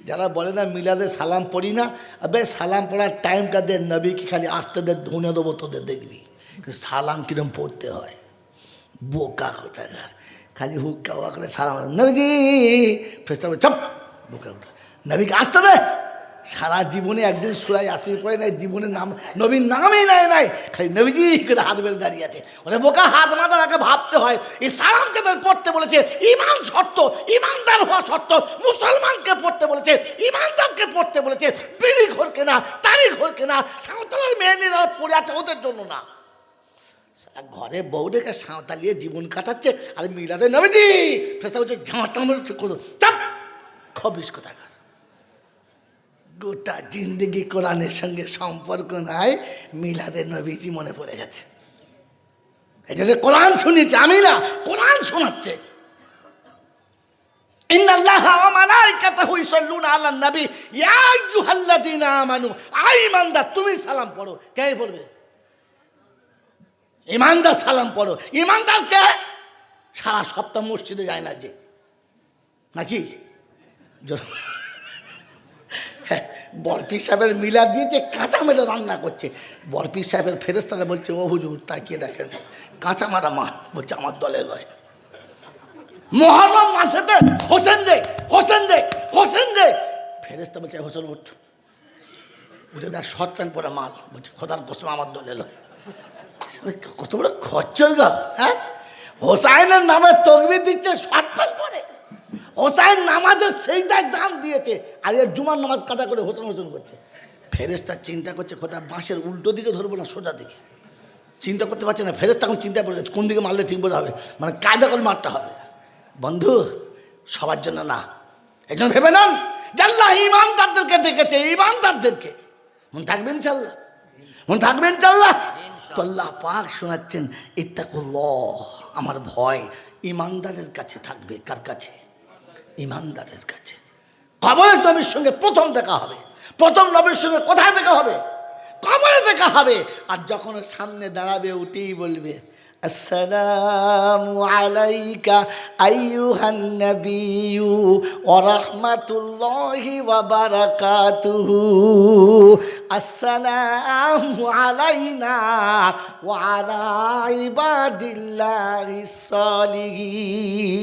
যারা বলে না মিলাদে সালাম পড়ি না, আবে সালাম পড়ার টাইমটা দে, নবীকে খালি আসতে দে, ধুনে দেবো তোদের, দেখবি সালাম কিরম পড়তে হয়। বোকা কোথাকার, খালি হুক্কা ওয়া করে সালাম নবীজি, ফেরেশতা বলে চুপ, বোকা কোথা, নবীকে আসতে দে। সারা জীবনে একদিন সূরা ইয়াসিন পড়ে নাই, জীবনে নাম নবীর নামই নাই নাই, খালি নবীজি করে হাত বেঁধে দাঁড়িয়ে আছে। ওরে বোকা, হাত মাথার আগে ভাবতে হয় এই সালাম যাদের পড়তে বলেছে ইমান শর্ত, ইমানদার হওয়া শর্ত, মুসলমানকে পড়তে বলেছে, ইমানদারকে পড়তে বলেছে, বিড়ি ঘরকে না, তারি ঘরকে না, সাঁওতালের মেয়ে নিয়ে পড়ে আছে ওদের জন্য না। ঘরে বউ ডেকে সাঁওতালিয়ে জীবন কাটাচ্ছে, আর মিলাদে নবীজি ফেরেশতা বলছে ঝাঁটা চাপ খবিস কোথাকার। গোটা জিন্দগি কোরআনের সঙ্গে সম্পর্ক নাই, মিলাদে নবীজি মনে পড়ে গেছে। এই জন্য কোরআন শুনিয়েছে, আমি না, কোরআন শোনাচ্ছে। ইন্নাল্লাহা ওয়া মালাইকাতাহু ইউসাল্লুনা আলান নবী ইয়া আইয়ুহাল্লাযীনা আমানু, আই ইমানদার তুমি সালাম পড়ো। কে পড়বে? ইমানদার সালাম পড়ো। ইমানদার কে? সারা সপ্তাহ মসজিদে যায় না যে, নাকি? বরপীর সাহেবের মিলাদ দিয়েছে, কাঁচা মেরে রান্না করছে। বরপীর সাহেবের ফেরেশতারা বলছে ও হুজুর তাকিয়ে দেখেন, কাঁচা মারা মা, বলছে আমার দলে লয়। মুহররম মাসেতে হোসেন দে, হোসেন দে, হোসেন দে। ফেরেশতা বলছে হোসেন উঠ, উঠে দেখ শর্ট প্যান্ট পরে মাল, বলছে খোদার কসম আমার দলে লয়। কত বড় খরচর গা, হ্যাঁ? হোসাইনের নামে তকবীর দিচ্ছে, শর্ট প্যান্ট পরে। হোসাইন নামাজের সেইটাই দাম দিয়েছে, আর এর জুমার নামাজ কাদা করে হোসেন হোসেন করছে। ফেরেশতা চিন্তা করছে খোদা বাঁশের উল্টো দিকে ধরবো না সোজা দিকে, চিন্তা করতে পারছে না। ফেরেশতা এখন চিন্তা করে কোন দিকে মারলে ঠিক বোঝা হবে, মানে কায়দা করে মারতে হবে। বন্ধু, সবার জন্য না, একজন ভেবে নেন যে আল্লাহ ইমানদারদেরকে দেখেছে, ইমানদারদেরকে। মন থাকবেন ইনশাআল্লাহ, মন থাকবেন ইনশাআল্লাহ। তো আল্লাহ পাক শোনাচ্ছেন ইত্তাকুল্লাহ, আমার ভয় ইমানদারের কাছে থাকবে। কার কাছে? ইমানদারের কাছে। কবরে নবীর সঙ্গে প্রথম দেখা হবে, প্রথম নবীর সঙ্গে কোথায় দেখা হবে? কবরে দেখা হবে। আর যখন সামনে দাঁড়াবে উঠেই বলবে আসসালামু আলাইকা আইয়ুহান নাবিয়্যু ওয়া রাহমাতুল্লাহি ওয়া বারাকাতুহু, আসসালামু আলাইনা ওয়া আলা ইবাদিল্লাহিস সালিহিন।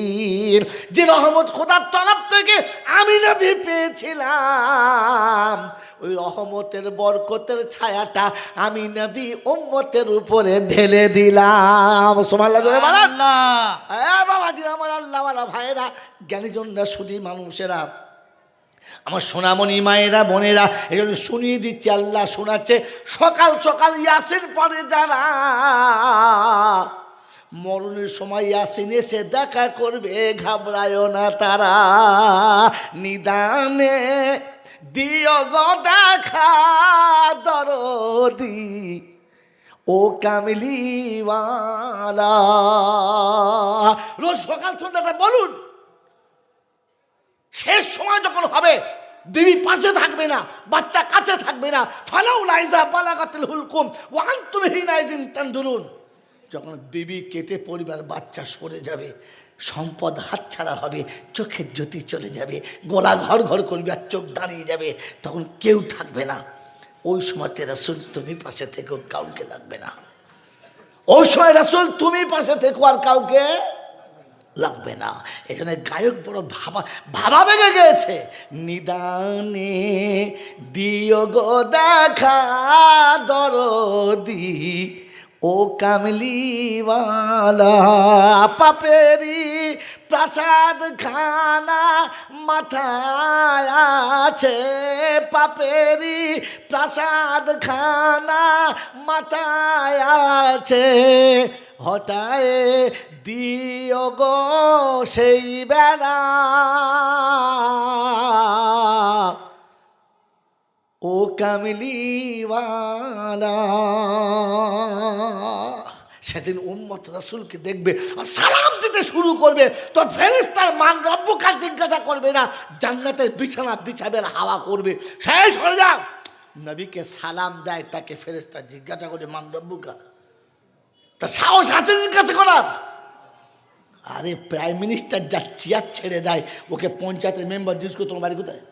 যে রহমত খোদার তরফ থেকে আমি নবী পেয়েছিলাম, ওই রহমতের বরকতের ছায়াটা আমি নবী উম্মতের উপরে ঢেলে দিলাম। সুবহানাল্লাহ বলে বলেন। বাবাজি, আমার আল্লাহওয়ালা ভাইয়েরা, জ্ঞানীজনরা, সুধী মানুষেরা, আমার সোনামণি মায়েরা, বোনেরা, এই জন্য শুনিয়ে দিচ্ছে, আল্লাহ শোনাচ্ছে। সকাল সকাল ইয়াসিন পড়ে যারা, মরণের সময় ইয়াসিন এসে দেখা করবে, ঘাবড়ায়ও না তারা। নিদানে দিও গো দেখা দরদি ও কামলিওয়ালা। রোজ সকাল সন্ধ্যাটা বলুন। শেষ সময় যখন হবে, বিবি পাশে থাকবে না, বাচ্চা কাছে থাকবে না। ফালাউলা ইযা বালাগাতিল হুলকুম ওয়া আনতুম হিনাইযিন তানজুরুন। যখন বিবি কেটে পরিবার, বাচ্চা সরে যাবে, সম্পদ হাতছাড়া হবে, চোখের জ্যোতি চলে যাবে, গলা ঘর ঘর করবে, আর চোখ দাঁড়িয়ে যাবে, তখন কেউ থাকবে না। ওই সময় রাসূল তুমি পাশে থেকো, কাউকে লাগবে না। ওই সময় রাসূল তুমি পাশে থেকো, আর কাউকে লাগবে না। এই জন্য গায়ক বড় ভাবা ভেঙে গেছে, নিদানে দিও গো দেখা দরদি ও কামলিওয়ালা, পাপেরি প্রসাদ খানা মাথায় আছে, পাপেরি প্রসাদ খানা মাথায় আছে, হটায় দিও গো সেই বেলা ও কামলিওয়ালা। সেদিন উম্মত রাসূলকে দেখবে আর সালাম দিতে শুরু করবে, তো ফেরেশতার মান রব্বুকা জিজ্ঞাসা করবে না, জান্নাতের বিছানা বিছাবের হাওয়া করবে, শেষ হয়ে যাও। নবীকে সালাম দেয়, তাকে ফেরেশতা জিজ্ঞাসা করে মান রব্বুকা, তা সাহস আছে জিজ্ঞাসা করার? আরে প্রাইম মিনিস্টার যা চেয়ার ছেড়ে দেয়, ওকে পঞ্চায়েতের মেম্বার জিজ্ঞেস করে তোমার বাড়ি কোথায়,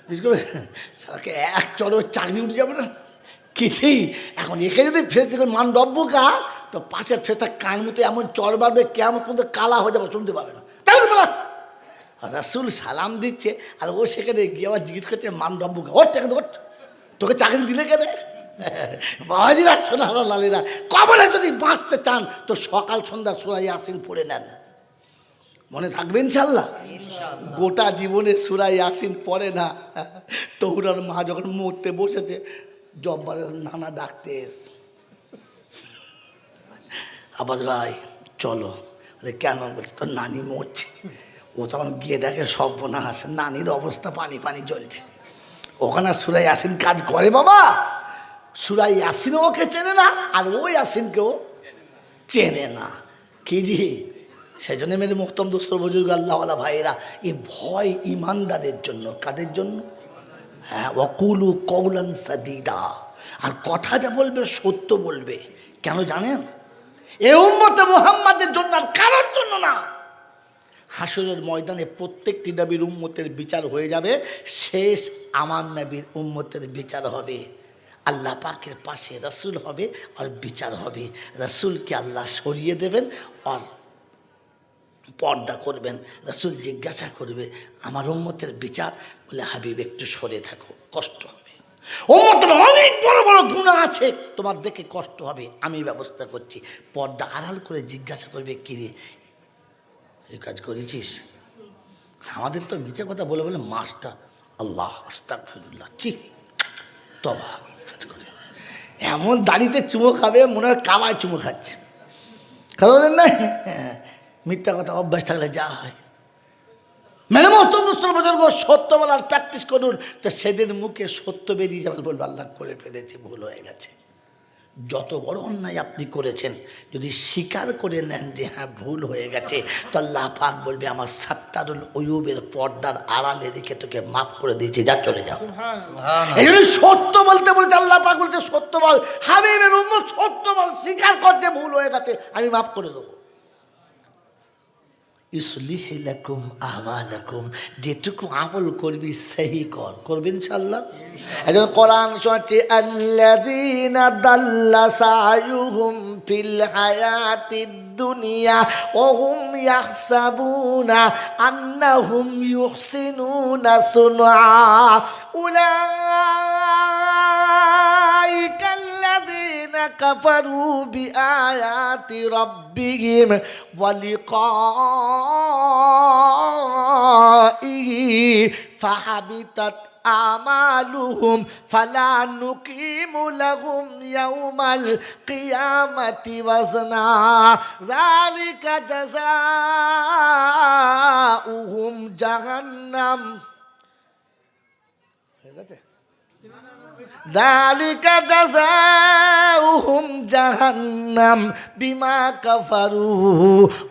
জিজ্ঞেস করবে? সারাকে এক চড়ো চাকরি উঠে যাবে না কিছুই। এখন একে যদি ফেস দেখে মান রব্বুকা, তো পাশের ফেসটা কান মতো এমন চড় বাড়বে, কেমন পর্যন্ত কালা হয়ে যাবে, শুনতে পাবে না। তাই বলা রাসূল সালাম দিচ্ছে, আর ও সেখানে গিয়ে আবার জিজ্ঞেস করছে মান রব্বুকা, ওঠ এখানে ওঠ, তোকে চাকরি দিলে কেন? বাবাজিরা সোনারা লালীরা, কবরে যদি বাঁচতে চান তো সকাল সন্ধ্যা সূরা ইয়াসিন পড়ে নেন, মনে থাকবে ইনশাল্লাহ। গোটা জীবনে সূরা ইয়াসিন পড়ে না, তহুরার মা যখন মরতে বসেছে, জব্বারের নানা ডাকতে এসে, আবাস ভাই চলো, কেন? বলছে তোর নানি মরছে। ও তখন গিয়ে দেখে সর্বনাশ, নানির অবস্থা পানি পানি চলছে। ওখানে সূরা ইয়াসিন কাজ করে বাবা, সূরা ইয়াসিনও ওকে চেনে না, আর ও ইয়াসিনকেও চেনে না। কি জি, সেই জন্য মেরে মুহতরম দোস্তর বুজুর্গ আল্লাহওয়ালা ভাইয়েরা, এই ভয় ইমানদারের জন্য। কাদের জন্য? হ্যাঁ, ওয়াকুলু কওলান সাদীদা, আর কথা যা বলবে সত্য বলবে। কেন জানেন? এই উম্মতে মুহাম্মাদের জন্য, আর কারোর জন্য না। হাসরের ময়দানে প্রত্যেকটি নবীর উম্মতের বিচার হয়ে যাবে, শেষ আমার নবীর উম্মতের বিচার হবে। আল্লাহ পাকের পাশে রাসূল হবে আর বিচার হবে। রাসূলকে আল্লাহ সরিয়ে দেবেন আর পর্দা করবেন। রাসূল জিজ্ঞাসা করবে আমার উম্মতের বিচার, বলে হাবিব একটু সরে থাকো, কষ্ট হবে, উম্মতের অনেক বড় বড় গুনাহ আছে, তোমার দেখে কষ্ট হবে, আমি ব্যবস্থা করছি। পর্দা আড়াল করে জিজ্ঞাসা করবে, কি রে এই কাজ করেছিস? আমাদের তো মিথ্যে কথা বলে বলে মাস্টার, আল্লাহ আস্তাগফিরুল্লাহ, চিক তবা কাজ করে, এমন দাড়িতে চুমো খাবে মনে হয় কাবায় চুমো খাচ্ছে। কথা বলেন না? মিথ্যা কথা অভ্যাস থাকলে যা হয়। মানে বুজুর্গ, সত্য বলার প্র্যাকটিস করুন, তো সেদিন মুখে সত্য বেরিয়ে যাবে, বলবো আল্লাহ করে ফেলেছি, ভুল হয়ে গেছে। যত বড় অন্যায় আপনি করেছেন, যদি স্বীকার করে নেন যে হ্যাঁ ভুল হয়ে গেছে, তো আল্লাহ পাক বলবে আমার সাত্তারুল উয়ুবের পর্দার আড়ালে রেখে তোকে মাফ করে দিয়েছে, যা চলে যাও। এই জন্য সত্য বলতে বলতে আল্লাহ পাক বলছে সত্য বল, হাবিবের উম্মত সত্য বল, স্বীকার করতে ভুল হয়ে গেছে, আমি মাফ করে দেবো। ইসলিহ লাকুম আমালাকুম, যেটুকু আমল করবি সেই কর, করবে ইনশাআল্লাহ। এখন কোরআন শোনাচ্ছে আল্লাযীনা দাল্লা সায়ুহুম ফিল হায়াতিদ দুনিয়া ওয়া হুম ইয়াহসাবুনা আন্নাহুম ইউহসিনুনা সুনআ উলাইকা আল্লাযীনা কাফারু বিআয়াতি রাব্বিহিম ওয়া লিকাইহি ফাহাবিতাত আমালুহুম ফালা নুকিমু লাহুম ইয়াউমাল কিয়ামাতি ওয়াজনা যালিকা জাযাউহুম জাহান্নাম। হয়ে গেছে? যালিকা জাযাউহুম জাহান্নাম বিমা কাফারু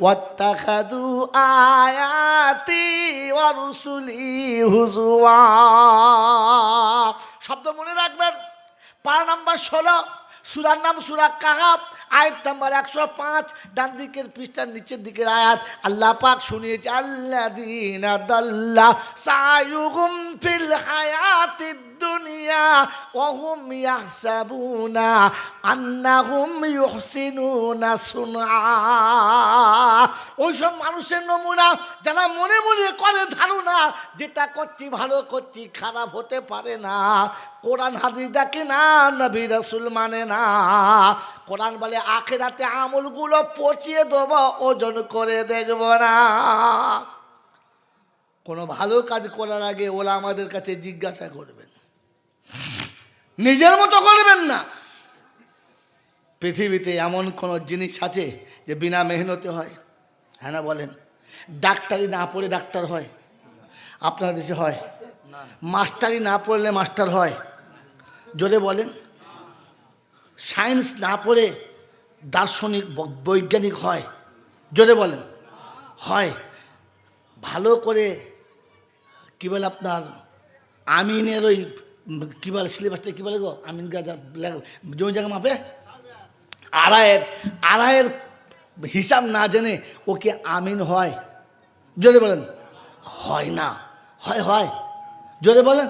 ওয়াত্তাখাযু আয়াতি ওয়া রুসুলি হুজুয়া। শব্দ মনে রাখবেন, পারা নাম্বার 16, সূরার নাম সূরা কাহাফ, আয়াত নাম্বার 105, ডান দিকের পৃষ্ঠার নিচের দিকের আয়াত। আল্লাহ পাক শুনিয়েছে আল্লাযীনা দাল্লা সায়ুহুম ফিল হায়াতিদ দুনিয়া ওয়া হুম ইয়াহসাবুনা আন্নাহুম ইউহসিনুনা সুনআ। ওইসব মানুষের নমুনা যারা মনে মনে করে ধারণা যেটা করছি ভালো করছি, খারাপ হতে পারে না। কোরআন হাদিস দেখে না, নবী রাসূল মানে না। কোরআন বলে আখিরাতে আমলগুলো পচিয়ে দেবো, ওজন করে দেখব না। কোনো ভালো কাজ করার আগে ওরা আমাদের কাছে জিজ্ঞাসা করবেন, নিজের মতো করবেন না। পৃথিবীতে এমন কোনো জিনিস আছে যে বিনা মেহনতে হয়? হ্যাঁ না বলেন? ডাক্তারি না পড়ে ডাক্তার হয়? আপনার দেশে হয়? মাস্টারি না পড়লে মাস্টার হয়? জোরে বলেন। সায়েন্স না পড়ে দার্শনিক বৈজ্ঞানিক হয়? জোরে বলেন। হয়। ভালো করে কী বলে আপনার আমিনের ওই কী বলে সিলেবাসটা কী বলে গো, আমিন জমি জায়গা মাপে আড়াইয়ের হিসাব না জেনে ওকে আমিন হয়? জোরে বলেন। হয় না। হয় জোরে বলেন।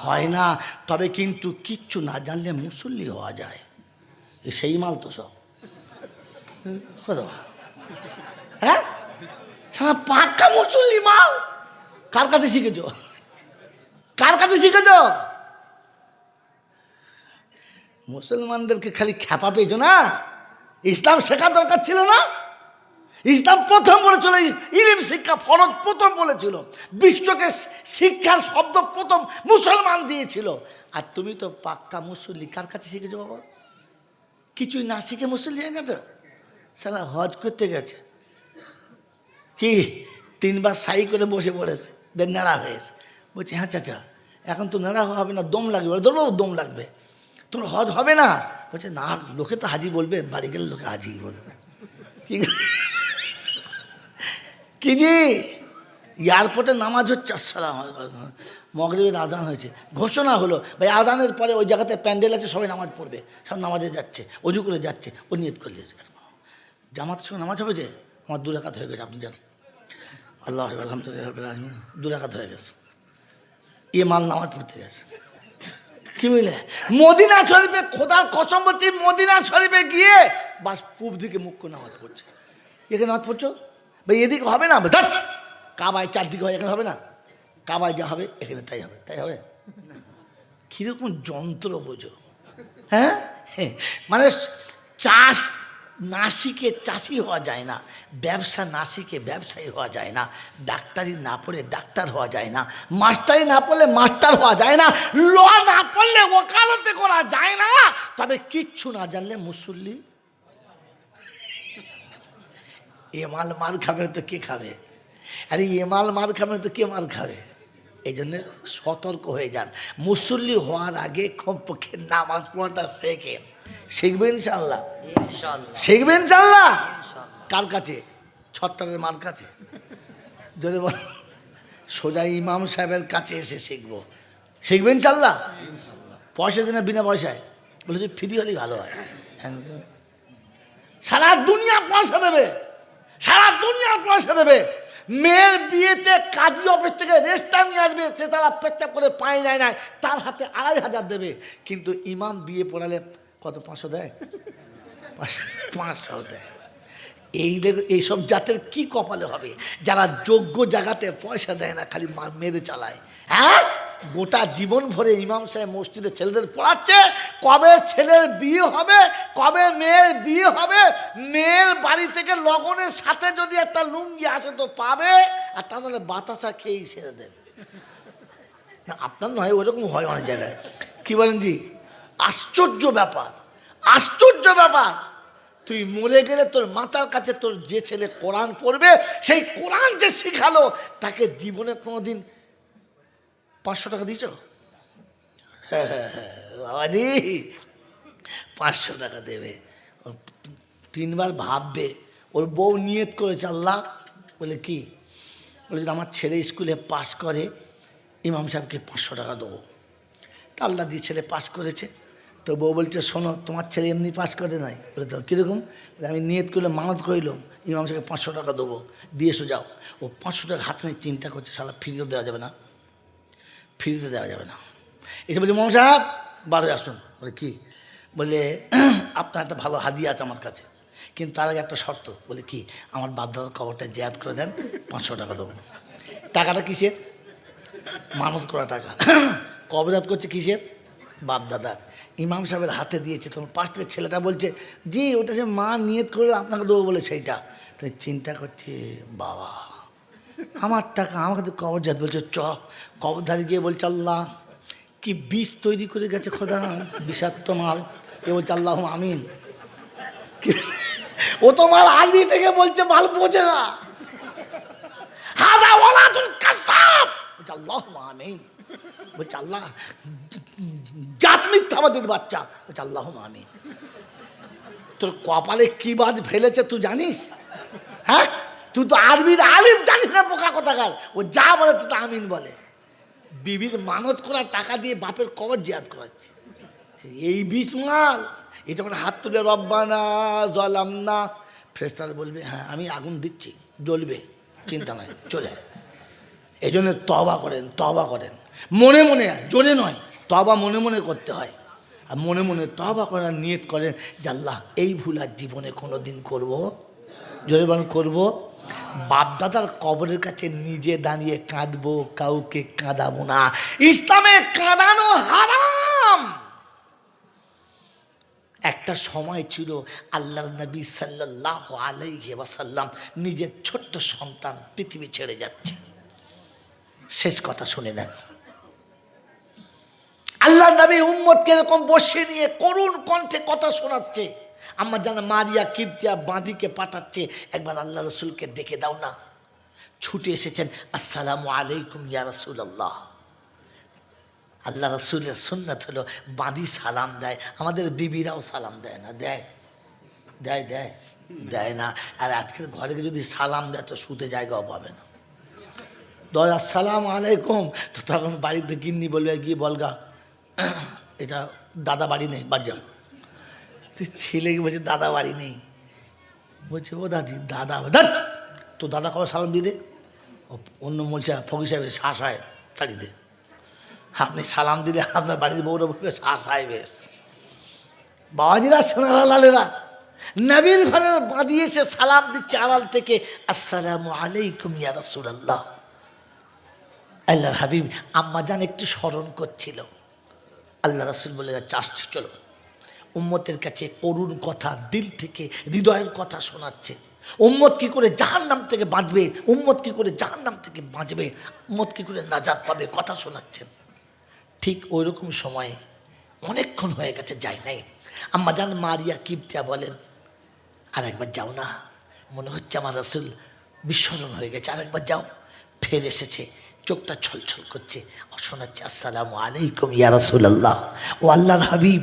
হয় না। তবে কিন্তু কিচ্ছু না জানলে মুসল্লি হওয়া যায়। সেই মাল তো সব। হ্যাঁ, সারা পাক্কা মুসল্লি মাল। কার কাছে শিখেছ? কার কাছে শিখেছ? মুসলমানদেরকে খালি খ্যাপা পেয়েছ না? ইসলাম শেখা দরকার ছিল না? ইসলাম প্রথম বলেছিল ইলম শিক্ষা ফরজ, প্রথম বলেছিল। বিশ্বকে শিক্ষার শব্দ প্রথম মুসলমান দিয়েছিল। আর তুমি তো পাক্কা মুসল্লি, কার কাছে শিখেছো বাবা? কিছুই না শিখে মুসল্লি হয়ে গেছে। সালা হজ করতে গেছে, কি 3 বার সাই করে বসে পড়েছে, দেন নেড়া হয়েছে। বলছি হ্যাঁ চাচা, এখন তো নেড়া হবে না, দম লাগবে। ধরবো দম লাগবে, তোমার হজ হবে না। বলছে না, লোকে তো হাজি বলবে, বাড়ি গেলে লোকে হাজি বলবে। কি জি এয়ারপোর্টে নামাজ হচ্ছে, আসসালাম মগরিবের আজান হয়েছে, ঘোষণা হলো ভাই আজানের পরে ওই জায়গাতে প্যান্ডেল আছে, সবাই নামাজ পড়বে। সব নামাজে যাচ্ছে, অজু করে যাচ্ছে, ও নিয়ত করে দিয়েছে। জামাতের সঙ্গে নামাজ হবে যে আমার 2 রাকাত হয়ে গেছে, আপনি জানেন। আল্লাহ আলহামদুলিল্লাহ 2 রাকাত হয়ে গেছে। মাল নামাজ পড়তে গেছে। কি বুঝলে? মদিনা শরীফে, খোদার কসম বলছি, মদিনা শরীফে গিয়ে বাস পূব দিকে মুখ করে নামাজ পড়ছে। এখানে নামাজ পড়ছো ভাই, এদিকে হবে না, কাবায় 4 দিকে হয়, এখানে হবে না। কাবায় যা হবে এখানে তাই হবে। তাই হবে? কীরকম যন্ত্র বোঝো। হ্যাঁ, মানে চাষ না শিখে চাষি হওয়া যায় না, ব্যবসা না শিখে ব্যবসায়ী হওয়া যায় না, ডাক্তারি না পড়ে ডাক্তার হওয়া যায় না, মাস্টারি না পড়লে মাস্টার হওয়া যায় না, ল না পড়লে ওকালতে করা যায় না। তবে কিচ্ছু না জানলে মুসল্লি। মাল মার খাবে তো কে খাবে? আরে মাল মার খাবে তো কে মার খাবে? এই জন্য সতর্ক হয়ে যান। মুসল্লি হওয়ার আগে কমপক্ষে নামাজ পড়াটা শেখেন। শিখবে ইনশাল্লাহ, শিখবে ইনশাল্লাহ। কার কাছে? ছত্তরের মার কাছে? যদি বল সোজা ইমাম সাহেবের কাছে এসে শিখবো। শিখবে ইনশাল্লাহ। পয়সা দিনে বিনা পয়সায়? বলে যে ফ্রি হলেই ভালো হয়। হ্যাঁ, সারা দুনিয়া পয়সা দেবে, সারা দুনিয়ার পয়সা দেবে। মেয়ের বিয়েতে কাজী অফিস থেকে রেজিস্টার নিয়ে আসবে, সে তারা পেচ্ছাপ করে পায় নাই, তার হাতে 2,500 দেবে। কিন্তু ইমাম বিয়ে পড়ালে কত? 500 দেয়, 500 দেয়। এই দেখো, এইসব জাতের কি কপালে হবে যারা যোগ্য জায়গাতে পয়সা দেয় না, খালি মেরে চালায়। হ্যাঁ, গোটা জীবন ভরে ইমাম সাহেব মসজিদে ছেলেদের পড়াচ্ছে, কবে ছেলের বিয়ে হবে, কবে মেয়ের বিয়ে হবে। মেয়ের বাড়ি থেকে লগনের সাথে যদি একটা লুঙ্গি আসে তো পাবে, আর তা নাহলে বাতাসা খেয়েই ছেড়ে দেবে। না আপনার নয়, ওরকম হয় অনেক জায়গায়। কি বলেন জি? আশ্চর্য ব্যাপার, আশ্চর্য ব্যাপার। তুই মরে গেলে তোর মাতার কাছে তোর যে ছেলে কোরআন পড়বে, সেই কোরআন যে শিখালো, তাকে জীবনে কোনোদিন 500 টাকা দিয়েছ? হ্যাঁ হ্যাঁ হ্যাঁ বাবাজি, 500 টাকা দেবে। 3 বার ভাববে। ওর বউ নিয়ত করেছে, আল্লাহ বলে কি বলে, যদি আমার ছেলে স্কুলে পাস করে ইমাম সাহেবকে 500 টাকা দেবো। তা আল্লাহ দিয়ে ছেলে পাস করেছে। তো বউ বলছে, শোনো, তোমার ছেলে এমনি পাস করে নাই। বলে তো কীরকম? আমি নিয়ত করলে মানত করিলাম ইমাম সাহেবকে 500 টাকা দেবো, দিয়ে এসো যাও। ও 500 টাকা হাতে নিয়ে চিন্তা করছে, শালা ফ্রিতে দেওয়া যাবে না, ফ্রিতে দেওয়া যাবে না। এসে বলি মামা সাহেব বাড়ি আসুন। বলে কি? বলে আপনার একটা ভালো হাদিয়া আছে আমার কাছে, কিন্তু তার আগে একটা শর্ত। বলে কি? আমার বাপ দাদার কবরটা জিয়ারত করে দেন, 500 টাকা দেবেন। টাকাটা কিসের? মানত করা টাকা। কবরাত করছে কিসের? বাপ দাদার। ইমাম সাহেবের হাতে দিয়েছে, তখন পাশ থেকে ছেলেটা বলছে জি ওটা সে মা নিয়ত করে আপনাকে দেবো বলে সেইটা। তো চিন্তা করছে বাবা আমার টাকা আমাকে তো কবর জাত। বলছে কবরধারি গিয়ে বলছে আল্লাহ কি বিষ তৈরি করে গেছে খোদা, বিষাক্ত মাল। এ বলছে আল্লাহ আমিন। ও তো মাল আরবি থেকে বলছে, মাল বোঝে না। হাজা ওয়ালাদুল কাসাব। বলছে আল্লাহ আমিন। বলছে আল্লাহ জাত মিথ্যাবাদীর বাচ্চা। বলছে আল্লাহ আমিন। তোর কপালে কি বাজ ফেলেছে তুই জানিস? হ্যাঁ, তুই তো আরবির আলিফ জানিস না, বোকা কোথাকার। ও যা বলে তুই তো আমিন বলে। বিবির মানত করার টাকা দিয়ে বাপের কবর জিয়াদ করাচ্ছে। এই বিষ মাল। এটা মানে হাত তুলে রব্বানা জালামনা, ফেরেশতারা বলবে হ্যাঁ আমি আগুন দিচ্ছি, জ্বলবে, চিন্তা নাই, চলে। এই জন্য তওবা করেন, তওবা করেন মনে মনে, জোরে নয়। তওবা মনে মনে করতে হয়। আর মনে মনে তওবা করার নিয়ত করেন যে আল্লাহ এই ভুল আর জীবনে কোনো দিন করবো, জোরে বলেন করবো। বাপদাদার কবরের কাছে নিজে দাঁড়িয়ে কাঁদবো, কাউকে কাঁদাবো না। ইসলামে কাঁদানো হারাম। একটা সময় ছিল আল্লাহর নবী সাল্লাল্লাহু আলাইহি ওয়াসাল্লাম নিজের ছোট্ট সন্তান পৃথিবী ছেড়ে যাচ্ছে। শেষ কথা শুনে নেন। আল্লাহর নবী উম্মতকে এরকম বসিয়ে নিয়ে করুণ কণ্ঠে কথা শোনাচ্ছে। আম্মা জান মারিয়া কিবতিয়া বাঁদিকে পাঠাচ্ছে, একবার আল্লাহ রসুলকে ডেকে দাও না। ছুটে এসেছেন, আসসালামু আলাইকুম ইয়া রাসূলুল্লাহ। আল্লাহ রসুলের সুন্নাত হলো বাঁধি সালাম দেয়। আমাদের বিবিরাও সালাম দেয় না? দেয় দেয় দেয় দেয় না। আর আজকের ঘরে যদি সালাম দেয় তো শুতে জায়গাও পাবে না। আসসালামু আলাইকুম, তো তখন বাড়িতে গিন্নি বলবে গিয়ে বলগা এটা দাদা বাড়ি নেই, বাড়ি যাও। তুই ছেলে বলছে দাদা বাড়ি নেই। বলছে ও দাদি দাদা, তো দাদা কবে সালাম দিয়ে দে। অন্য বলছে ফকির সাহেব শাহ সাহেব ছাড়ি দে। আপনি সালাম দিলে আপনার বাড়ির বউরা বলবে শাহ সাহেব এস। বাবাজিরা সোনারা লালেরা, নবীর ঘরের বাঁধি এসে সালাম দিচ্ছে আড়াল থেকে, আসসালামু আলাইকুম ইয়া রাসূলুল্লাহ। আল্লাহর হাবিব আম্মা জান একটু স্মরণ করছিল। আল্লাহ রাসূল বলে যাচ্ছে আসছে চলো। উম্মতের কাছে করুণ কথা, দিল থেকে হৃদয়ের কথা শোনাচ্ছে। উম্মত কি করে জাহান্নাম থেকে বাঁচবে, উম্মত কি করে জাহান্নাম থেকে বাঁচবে, উম্মত কি করে নাজাত পাবে, কথা শোনাচ্ছেন। ঠিক ওই রকম সময়ে অনেকক্ষণ হয়ে গেছে যাই নাই। আম্মা জান মারিয়া কিবতিয়া বলেন আর একবার যাও না, মনে হচ্ছে আমার রাসূল বিস্মরণ হয়ে গেছে, আর একবার যাও। ফের এসেছে, চোখটা ছলছল করছে, শোনাচ্ছে আসসালামু আলাইকুম ইয়া রাসূলুল্লাহ। ও আল্লাহর হাবিব।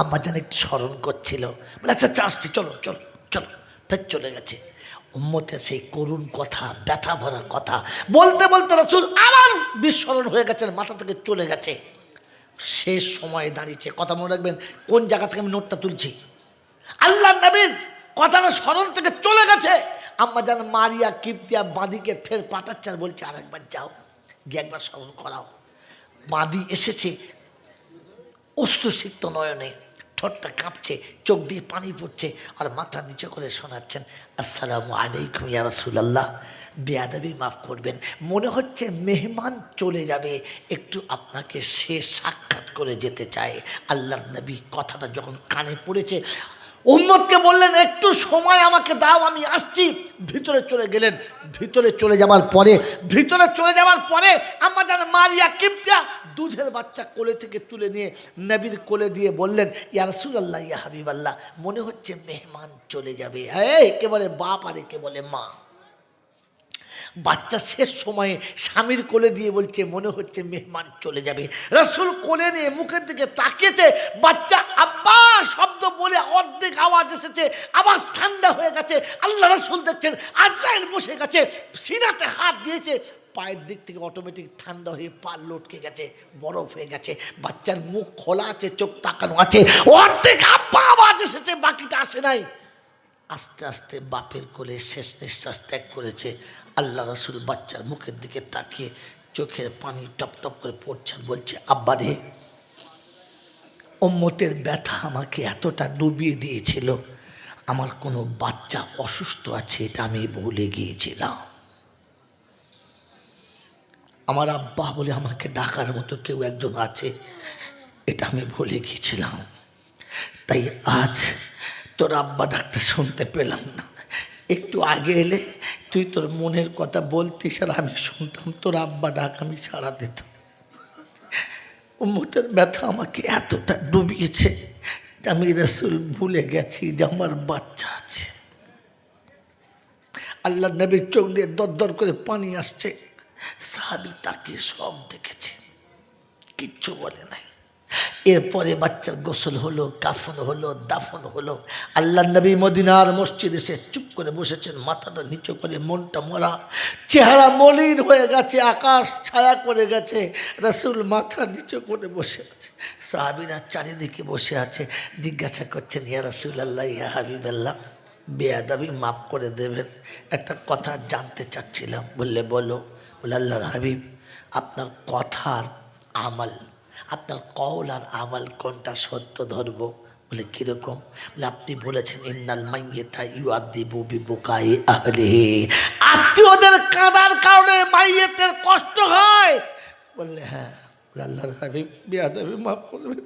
আম্মা জান একটু স্মরণ করছিল, বলে আচ্ছা আসছি চলো চলো চলো। ফের চলে গেছে। উম্মতের সেই করুণ কথা, ব্যথা ভরা কথা বলতে বলতে রাসূল আবার বিস্মরণ হয়ে গেছেন, মাথা থেকে চলে গেছে। শেষ সময়ে দাঁড়িয়েছে, কথা মনে রাখবেন কোন জায়গা থেকে আমি নোটটা তুলছি। আল্লাহ নবীর কথাটা স্মরণ থেকে চলে গেছে। আম্মা জান মারিয়া কিবতিয়া বাঁদিকে ফের পাঠাচ্ছে আর বলছে আর একবার যাও, গিয়ে একবার স্মরণ করাও। বাঁধি এসেছে, অশ্রুসিক্ত নয়নে, ঠোঁটটা কাঁপছে, চোখ দিয়ে পানি পড়ছে, আর মাথা নিচে করে শোনাচ্ছেন আসসালামু আলাইকুম ইয়া রাসূলুল্লাহ। বেয়াদবি মাফ করবেন, মনে হচ্ছে মেহমান চলে যাবে, একটু আপনাকে সে সাক্ষাৎ করে যেতে চায়। আল্লাহর নবী কথাটা যখন কানে পড়েছে উম্মতকে বললেন একটু সময় আমাকে দাও, আমি আসছি। ভিতরে চলে গেলেন। ভিতরে চলে যাওয়ার পরে আম্মা জান মারিয়া কিবতিয়া দুধের বাচ্চা কোলে থেকে তুলে নিয়ে নবীর কোলে দিয়ে বললেন ইয়া রাসূলুল্লাহ ইয়া হাবিবাল্লাহ, মনে হচ্ছে মেহমান চলে যাবে। কে বলে বাপ আর কে বলে মা। বাচ্চা শেষ সময়ে স্বামীর কোলে দিয়ে বলছে মনে হচ্ছে মেহমান চলে যাবে। রাসূল কোলে নিয়ে মুখের দিকে তাকিয়েছে, বাচ্চা আব্বা শব্দ বলে অর্ধেক আওয়াজ এসেছে, আওয়াজ ঠান্ডা হয়ে গেছে। আল্লাহ রাসূল দেখছেন আজরাইল বসে গেছে, সিনাতে হাত দিয়েছে, পায়ের দিক থেকে অটোমেটিক ঠান্ডা হয়ে পা লটকে গেছে, বরফ হয়ে গেছে। বাচ্চার মুখ খোলা আছে, চোখ তাকানো আছে, অর্ধেক আব্বা আওয়াজ এসেছে, বাকিটা আসে নাই। আস্তে আস্তে বাপের কোলে শেষ নিঃশ্বাস ত্যাগ করেছে। আল্লাহ রাসূল বাচ্চার মুখের দিকে তাকিয়ে চোখের পানি টপ টপ করে পড়ছে আর বলছে, আব্বা রে, উম্মতের ব্যথা আমাকে এতটা ডুবিয়ে দিয়েছিল, আমার কোনো বাচ্চা অসুস্থ আছে এটা আমি ভুলে গিয়েছিলাম। আমার আব্বা বলে আমাকে ডাকার মতো কেউ একজন আছে এটা আমি ভুলে গিয়েছিলাম। তাই আজ তোর আব্বা ডাকটা শুনতে পেলাম না, একটু আগে এলে তুই তোর মনের কথা বলতিস আর আমি শুনতাম, তোর আব্বা ডাক আমি সাড়া দিতাম। উম্মতের ব্যথা আমাকে এতটা ডুবিয়েছে আমি রাসূল ভুলে গেছি যে আমার বাচ্চা আছে। আল্লাহ নবীর চোখ দিয়ে দরদর করে পানি আসছে, সাহাবী তাকে সব দেখেছে, কিচ্ছু বলে নাই। এরপরে বাচ্চার গোসল হলো, কাফন হলো, দাফন হলো। আল্লাহ নবী মদিনার মসজিদে এসে চুপ করে বসেছেন, মাথাটা নিচু করে, মনটা মরা, চেহারা মলিন হয়ে গেছে, আকাশ ছায়া করে গেছে। রাসূল মাথা নিচু করে বসে আছে, সাহাবীরা চারিদিকে বসে আছে, জিজ্ঞাসা করছেন, ইয়া রাসূলুল্লাহ, ইয়া হাবিবাল্লাহ, বেয়াদবি মাফ করে দেবেন, একটা কথা জানতে চাচ্ছিলাম। বললে বলো। বলে, আল্লাহর হাবিব, আপনার কথার আমল, আপনার কওল আর আমল কোনটা সত্য ধরব? বলে, কীরকম? বলে, আপনি বলেছেন ইন্নাল মাইয়িতা ইউআযিবু বিবুকাই আহলিহি, আত্মীয়দের কাঁদার কারণে মাইয়েতের কষ্ট হয়। বললে, হ্যাঁ। আল্লাহর হাবিব, বেয়াদবি মাফ করবেন,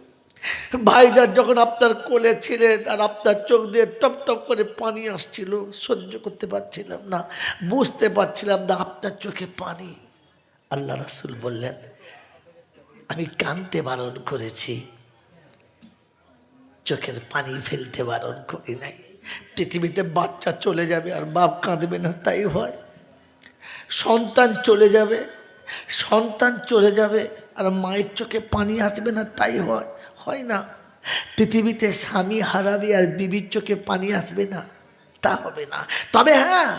ভাইজান যখন আপনার কোলে ছিলেন আর আপনার চোখ দিয়ে টপ টপ করে পানি আসছিল, সহ্য করতে পারছিলাম না, বুঝতে পারছিলাম না আপনার চোখে পানি। আল্লাহ রাসূল বললেন, আমি কাঁদতে বারণ করেছি, চোখের পানি ফেলতে বারণ করি নাই। পৃথিবীতে বাচ্চা চলে যাবে আর বাপ কাঁদবে না, তাই হয়। সন্তান চলে যাবে, সন্তান চলে যাবে আর মায়ের চোখে পানি আসবে না, তাই হয়, হয় না। পৃথিবীতে স্বামী হারাবে আর বিবির চোখে পানি আসবে না, তা হবে না। তবে হ্যাঁ,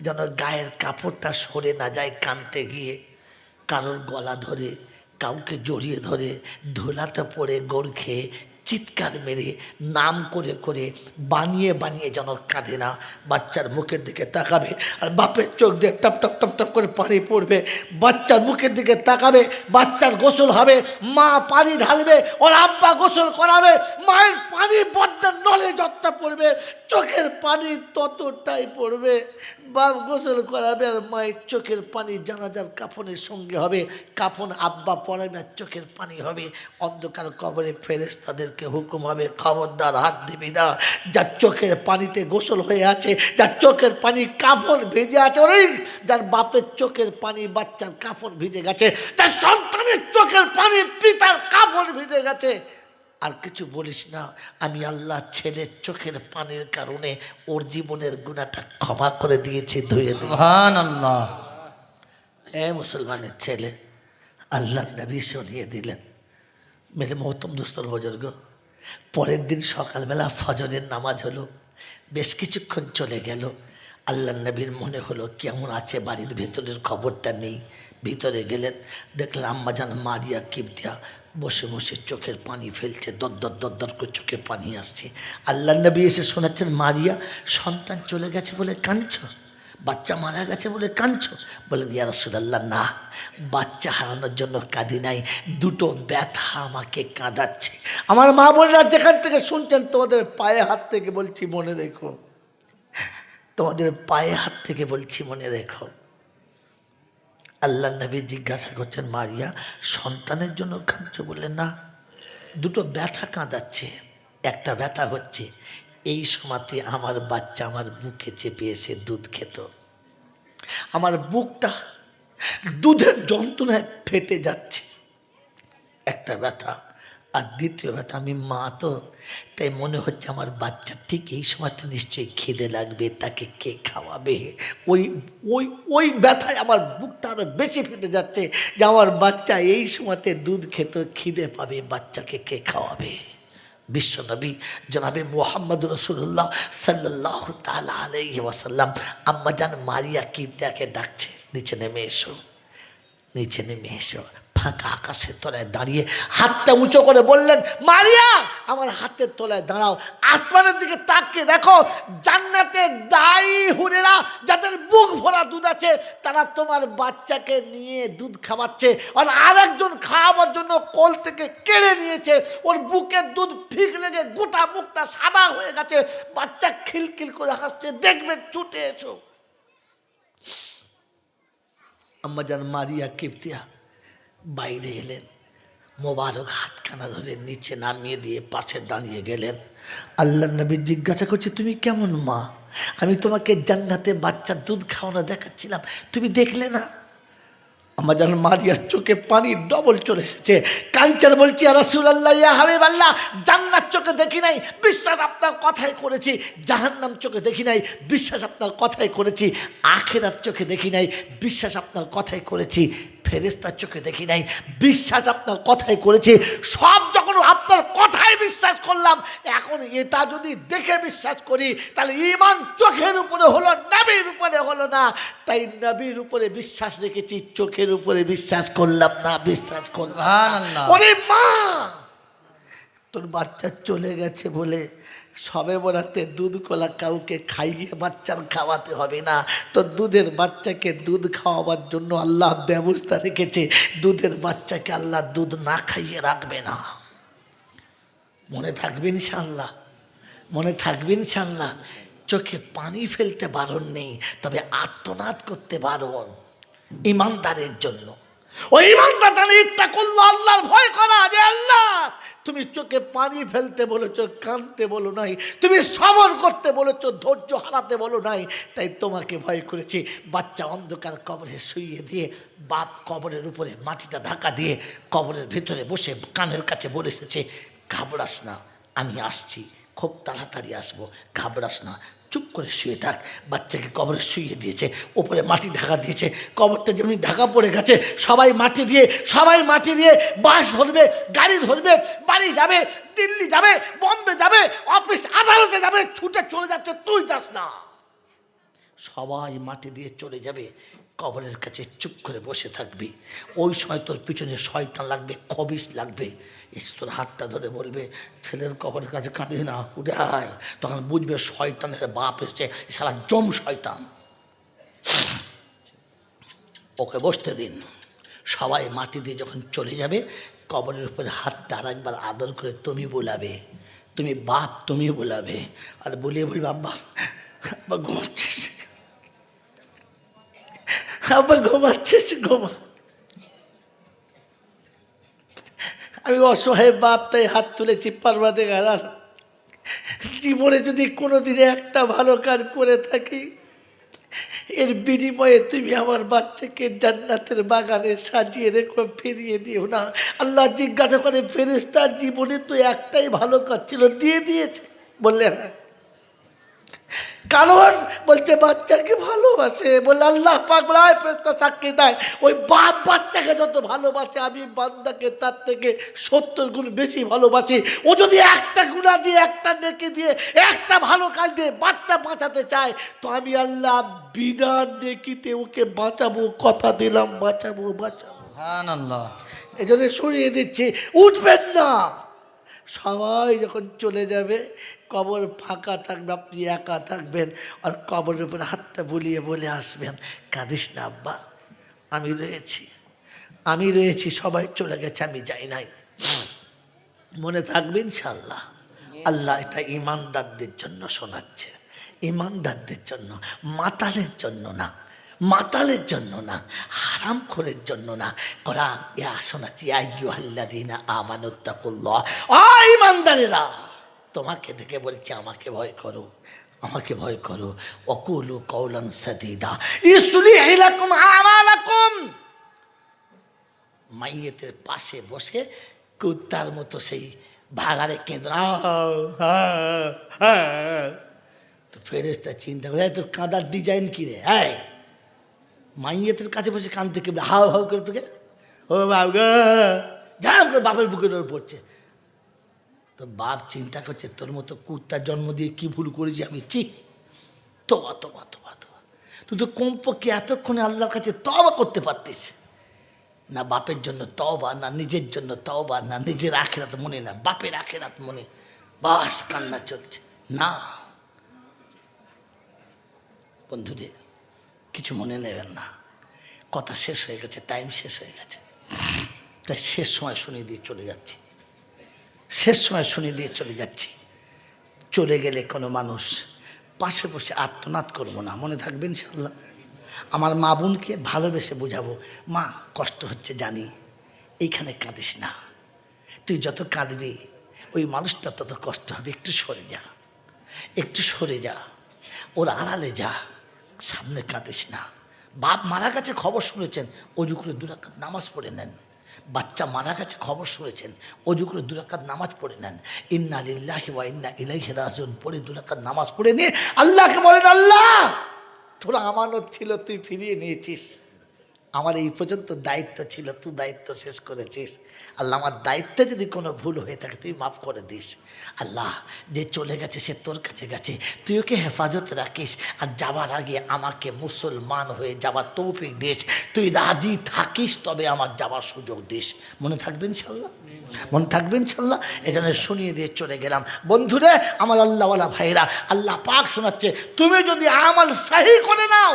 যেন গায়ের কাপড়টা সরে না যায় কাঁদতে গিয়ে, কারোর গলা ধরে, কাউকে জড়িয়ে ধরে, ধুলাতে পড়ে গোড় খেয়ে চিৎকার মেরে নাম করে করে বানিয়ে বানিয়ে যেন কাঁদে না। বাচ্চার মুখের দিকে তাকাবে আর বাপের চোখ দিয়ে টপ টপ টপ টপ করে পানি পড়বে, বাচ্চার মুখের দিকে তাকাবে, বাচ্চার গোসল হবে, মা পানি ঢালবে, ওর আব্বা গোসল করাবে, মায়ের পানি বদ্দার নলে যতটা পড়বে, চোখের পানি ততটাই পড়বে। বাপ গোসল করাবে আর মায়ের চোখের পানি জানাজার কাফনের সঙ্গে হবে, কাফন আব্বা পরাবে আর চোখের পানি হবে। অন্ধকার কবরে ফেরেশতাদেরকে হুকুম হবে, খবরদার হাত দিবি না, যার চোখের পানিতে গোসল হয়ে আছে, যার চোখের পানি কাফন ভিজে আছে, ওরে যার বাপের চোখের পানি বাচ্চার কাফন ভিজে গেছে, যার সন্তানের চোখের পানি পিতার কাফন ভিজে গেছে, আর কিছু বলিস না, আমি আল্লাহ ছেলের চোখের পানির কারণে ওর জীবনের গুনাহটা ক্ষমা করে দিয়েছি, ধুয়ে দিয়েছি। সুবহানাল্লাহ। মুসলমানের ছেলে, আল্লাহ নবী শুনিয়ে দিলেন। মেরে মহতম দোস্তর বুজুর্গ, পরের দিন সকালবেলা ফজরের নামাজ হলো, বেশ কিছুক্ষণ চলে গেল। আল্লাহ নবীর মনে হলো কেমন আছে বাড়ির ভেতরের খবরটা নেই। ভিতরে গেলেন, দেখলেন আম্মাজান মারিয়া কিবতিয়া বসে বসে চোখের পানি ফেলছে, দরদর দরদর করে চোখে পানি আসছে। আল্লাহ নবী এসে শোনাচ্ছেন, মারিয়া, সন্তান চলে গেছে বলে কাঁদছো, বাচ্চা মারা গেছে বলে কাঁদছো? বলেন, ইয়া রাসূলুল্লাহ, না, বাচ্চা হারানোর জন্য কাঁদি নাই, দুটো ব্যথা আমাকে কাঁদাচ্ছে। আমার মা বোনেরা যেখান থেকে শুনছেন, তোমাদের পায়ে হাত থেকে বলছি মনে রেখো, তোমাদের পায়ে হাত থেকে বলছি মনে রেখো। আল্লাহ নবী জিজ্ঞাসা করছেন, মারিয়া, সন্তানের জন্য কাঁদছো? বললেন, না, দুটো ব্যথা কাঁদাচ্ছে। একটা ব্যথা হচ্ছে এই সময়তে আমার বাচ্চা আমার বুকে চেপে এসে দুধ খেত, আমার বুকটা দুধের যন্ত্রণায় ফেটে যাচ্ছে, একটা ব্যথা। আর দ্বিতীয় ব্যথা, আমি মা তো, তাই মনে হচ্ছে আমার বাচ্চা ঠিক এই সময়তে নিশ্চয়ই খিদে লাগবে, তাকে কে খাওয়াবে। ওই ওই ওই ব্যথায় আমার বুকটা আরও বেশি ফেটে যাচ্ছে যে আমার বাচ্চা এই সময়তে দুধ খেত, খিদে পাবে, বাচ্চাকে কে খাওয়াবে। বিশ্বনবী জনাবে মুহাম্মদ রাসূলুল্লাহ সাল্লাল্লাহু তাআলা আলাইহি ওয়াসাল্লাম আম্মাজান মারিয়া কিবতিয়াকে ডাকছে, নিচে নেমে এসো, নিচে নেমে এসো। ফাঁকা আকাশের তলায় দাঁড়িয়ে হাতটা উঁচু করে বললেন, মারিয়া আমার হাতের তলায় দাঁড়াও, আসমানের দিকে তাকিয়ে দেখো, জান্নাতে দায়ী হুরেরা যাদের বুক ভরা দুধ আছে তারা তোমার বাচ্চাকে নিয়ে দুধ খাওয়াচ্ছে, আর আরেকজন খাওয়াবার জন্য কোল থেকে কেড়ে নিয়েছে, ওর বুকের দুধ ফিক লেগে গোটা মুখটা সাদা হয়ে গেছে, বাচ্চা খিলখিল করে হাসছে, দেখবে ছুটে এসো। আম্মাজান মারিয়া কিপ্তিয়া বাইরে এলেন, মোবারক হাতখানা ধরে নিচে নামিয়ে দিয়ে পাশে দাঁড়িয়ে গেলেন। আল্লাহ নবী জিজ্ঞাসা করছে, তুমি কেমন মা? আমি তোমাকে জান্নাতে বাচ্চার দুধ খাওয়ানো দেখাচ্ছিলাম, তুমি দেখলে না? আম্মাজান মারিয়ার চোখে পানি ডবল চলে এসেছে, কাঞ্চার বলছি, ইয়া রাসূলুল্লাহ, ইয়া হাবিবাল্লাহ, জান্নাত চোখে দেখি নাই, বিশ্বাস আপনার কথাই করেছি, জাহান্নাম চোখে দেখি নাই, বিশ্বাস আপনার কথাই করেছি, আখিরাত চোখে দেখি নাই, বিশ্বাস আপনার কথাই করেছি, ফেরেশতার চোখে দেখি নাই, বিশ্বাস আপনার কথাই করেছি, সব যখন আপনার কথাই বিশ্বাস করলাম, এখন এটা যদি দেখে বিশ্বাস করি তাহলে ঈমান চোখের উপরে হলো, নবীর উপরে হলো না, তাই নবীর উপরে বিশ্বাস রেখেছি, চোখের উপরে বিশ্বাস করলাম না, বিশ্বাস করলাম না। ওরে মা, তোর বাচ্চা চলে গেছে বলে সবে বরাতে দুধ কলা কাউকে খাইয়ে বাচ্চার খাওয়াতে হবে না, তো দুধের বাচ্চাকে দুধ খাওয়াবার জন্য আল্লাহ ব্যবস্থা রেখেছে, দুধের বাচ্চাকে আল্লাহ দুধ না খাইয়ে রাখবে না। মনে থাকবে ইনশাআল্লাহ, মনে থাকবে ইনশাআল্লাহ। চোখে পানি ফেলতে বারণ নেই, তবে আর্তনাদ করতে বারণ, ইমানদারের জন্য। ওই ইমানদার জানে ইত্তাকুল্লাহ, আল্লাহর ভয় করা, যে আল্লাহ তুমি চোখে পানি ফেলতে বলেছো, কাঁদতে বলো নাই, তুমি সবর করতে বলেছো, ধৈর্য হারাতে বলো নাই, তাই তোমাকে ভয় করেছি। বাচ্চা অন্ধকার কবরে শুইয়ে দিয়ে বাপ কবরের উপরে মাটিটা ঢাকা দিয়ে কবরের ভেতরে বসে কানের কাছে বলে এসেছে, ঘাবড়াস না, আমি আসছি, খুব তাড়াতাড়ি আসবো, ঘাবড়াস না, চুপ করে শুয়ে থাক। বাচ্চাকে কবরে শুইয়ে দিয়েছে, ওপরে মাটি ঢাকা দিয়েছে, কবরটা যেমনি ঢাকা পড়ে গেছে, সবাই মাটি দিয়ে বাস ধরবে, গাড়ি ধরবে, বাড়ি যাবে, দিল্লি যাবে, বম্বে যাবে, অফিস আদালতে যাবে, ছুটে চলে যাচ্ছে, তুই যাস না। সবাই মাটি দিয়ে চলে যাবে, কবরের কাছে চুপ করে বসে থাকবি। ওই সময় তোর পিছনে শয়তান লাগবে, খবিশ লাগবে, এসে তোর হাতটা ধরে বলবে, ছেলের কবরের কাছে কাঁদে না, উঠে আয়। তখন বুঝবে শয়তানের বাপ এসছে, সারা জম শয়তান, ওকে বসতে দিন। সবাই মাটি দিয়ে যখন চলে যাবে, কবরের উপরে হাতটা আর একবার আদর করে তুমি বোলাবে, তুমি বাপ তুমি বোলাবে, আর বলিয়ে বলবে, আব্বা আব্বা ঘুমাচ্ছিস, আব্বা ঘুমাচ্ছিস, ঘুমা। আমি অসহায় বাপ, তাই হাত তুলেছি, পারওয়ারদিগার, জীবনে যদি কোনোদিনে একটা ভালো কাজ করে থাকি, এর বিনিময়ে তুমি আমার বাচ্চাকে জান্নাতের বাগানে সাজিয়ে রেখো, ফিরিয়ে দিও না। আল্লাহ জিজ্ঞাসা করে, ফেরেশতার জীবনে তো একটাই ভালো কাজ ছিল, দিয়ে দিয়েছে? বললে হ্যাঁ। কারণ বলছে বাচ্চাকে ভালোবাসে, বলে আল্লাহ পাক বলে, ফেরেশতা সাক্ষী দেয়, ওই বাপ বাচ্চাকে যত ভালোবাসে আমি বান্দাকে তার থেকে 70 গুণ বেশি ভালোবাসি। ও যদি একটা গুনাহ দিয়ে, একটা নেকি দিয়ে, একটা ভালো কাজ দিয়ে বাচ্চা বাঁচাতে চায়, তো আমি আল্লাহ বিনা নেকিতে ওকে বাঁচাবো, কথা দিলাম, বাঁচাবো। সুবহানাল্লাহ। এই জন্য সরিয়ে দিচ্ছি, উঠবেন না। সবাই যখন চলে যাবে, কবর ফাঁকা থাকবে, আপনি একা থাকবেন, আর কবরের উপরে হাতটা বুলিয়ে বলে আসবেন, কাঁদিস না আব্বা, আমি রয়েছি, সবাই চলে গেছে, আমি যাই নাই। মনে থাকবে ইনশাআল্লাহ। আল্লাহ এটা ইমানদারদের জন্য শোনাচ্ছে, ইমানদারদের জন্য, মাতালের জন্য না, মাতালের জন্য না, হারামখোরের জন্য না। কোরআন শোনাচ্ছি, আইয়ুহাল্লাযীনা আমানুত্তাকুল্লাহ, ও ইমানদারেরা, তোমাকে দেখে বলছে আমাকে ভয় করো, আমাকে ভয় করো। ওয়াকুলু কাওলান সাদীদা ইসলিহ লাকুম আমালাকুম। মাইয়েতের পাশে বসে কুত্তার মতো সেই ভাগাড়ে কেঁদে, তো ফেরেশতা চিন্তা করে, তোর কাঁদার ডিজাইন কী রে? হ্যাঁ, মাইয়েতের কাছে বসে কাঁদতে কে হাউ হাউ করে তোকে, ও বাবা ঝাম করে বাপের বুকের ওপর পড়ছে। তো বাপ চিন্তা করছে, তোর মতো কুত্তার জন্ম দিয়ে কি ভুল করেছি আমি, ঠিক তোবা তোবা তোবা তোবা। তুই তো কমপক্ষে এতক্ষণে আল্লাহর কাছে তওবা করতে পারতিস। না বাপের জন্য তওবা, না নিজের জন্য তওবা, না নিজের আখেরাত মনে, না বাপের আখেরাত মনে, বাস কান্না চলছে। না বন্ধুরে, কিছু মনে নেবেন না, কথা শেষ হয়ে গেছে, টাইম শেষ হয়ে গেছে, তাই শেষ সময় শুনিয়ে দিয়ে চলে যাচ্ছি, শেষ সময় শুনিয়ে দিয়ে চলে যাচ্ছি। চলে গেলে কোনো মানুষ পাশে বসে আর্তনাদ করবো না, মনে থাকবেন ইনশাআল্লাহ। আমার মা বোনকে ভালোবেসে বোঝাবো, মা কষ্ট হচ্ছে জানি, এইখানে কাঁদিস না, তুই যত কাঁদবি ওই মানুষটা তত কষ্ট হবে, একটু সরে যা, একটু সরে যা, ওর আড়ালে যা, সামনে কাঁদিস না। বাপ মারা গেছে খবর শুনেছেন, অজু করে 2 রাকাত নামাজ পড়ে নেন। বাচ্চা মারা গেছে খবর শুনেছেন, অজু করে 2 রাকাত নামাজ পড়ে নেন। ইন্না লিল্লাহি ওয়া ইন্না ইলাইহি রাজিউন পড়ে 2 রাকাত নামাজ পড়ে নিয়ে আল্লাহকে বলেন, আল্লাহ তোর আমানত ছিল, তুই ফিরিয়ে নিয়েছিস, আমার এই পর্যন্ত দায়িত্ব ছিল, তুই দায়িত্ব শেষ করেছিস। আল্লাহ আমার দায়িত্বে যদি কোনো ভুল হয়ে থাকে তুই মাফ করে দিস। আল্লাহ যে চলে গেছে সে তোর কাছে গেছে, তুই ওকে হেফাজত রাখিস, আর যাবার আগে আমাকে মুসলমান হয়ে যাবার তৌফিক দিস, তুই রাজি থাকিস তবে আমার যাবার সুযোগ দিস। মনে থাকবেন ইনশাআল্লাহ, মনে থাকবেন ইনশাআল্লাহ। এখানে শুনিয়ে দিয়ে চলে গেলাম। বন্ধুরে আমার আল্লাহওয়ালা ভাইরা, আল্লাহ পাক শোনাচ্ছে, তুমি যদি আমল সহি করে নাও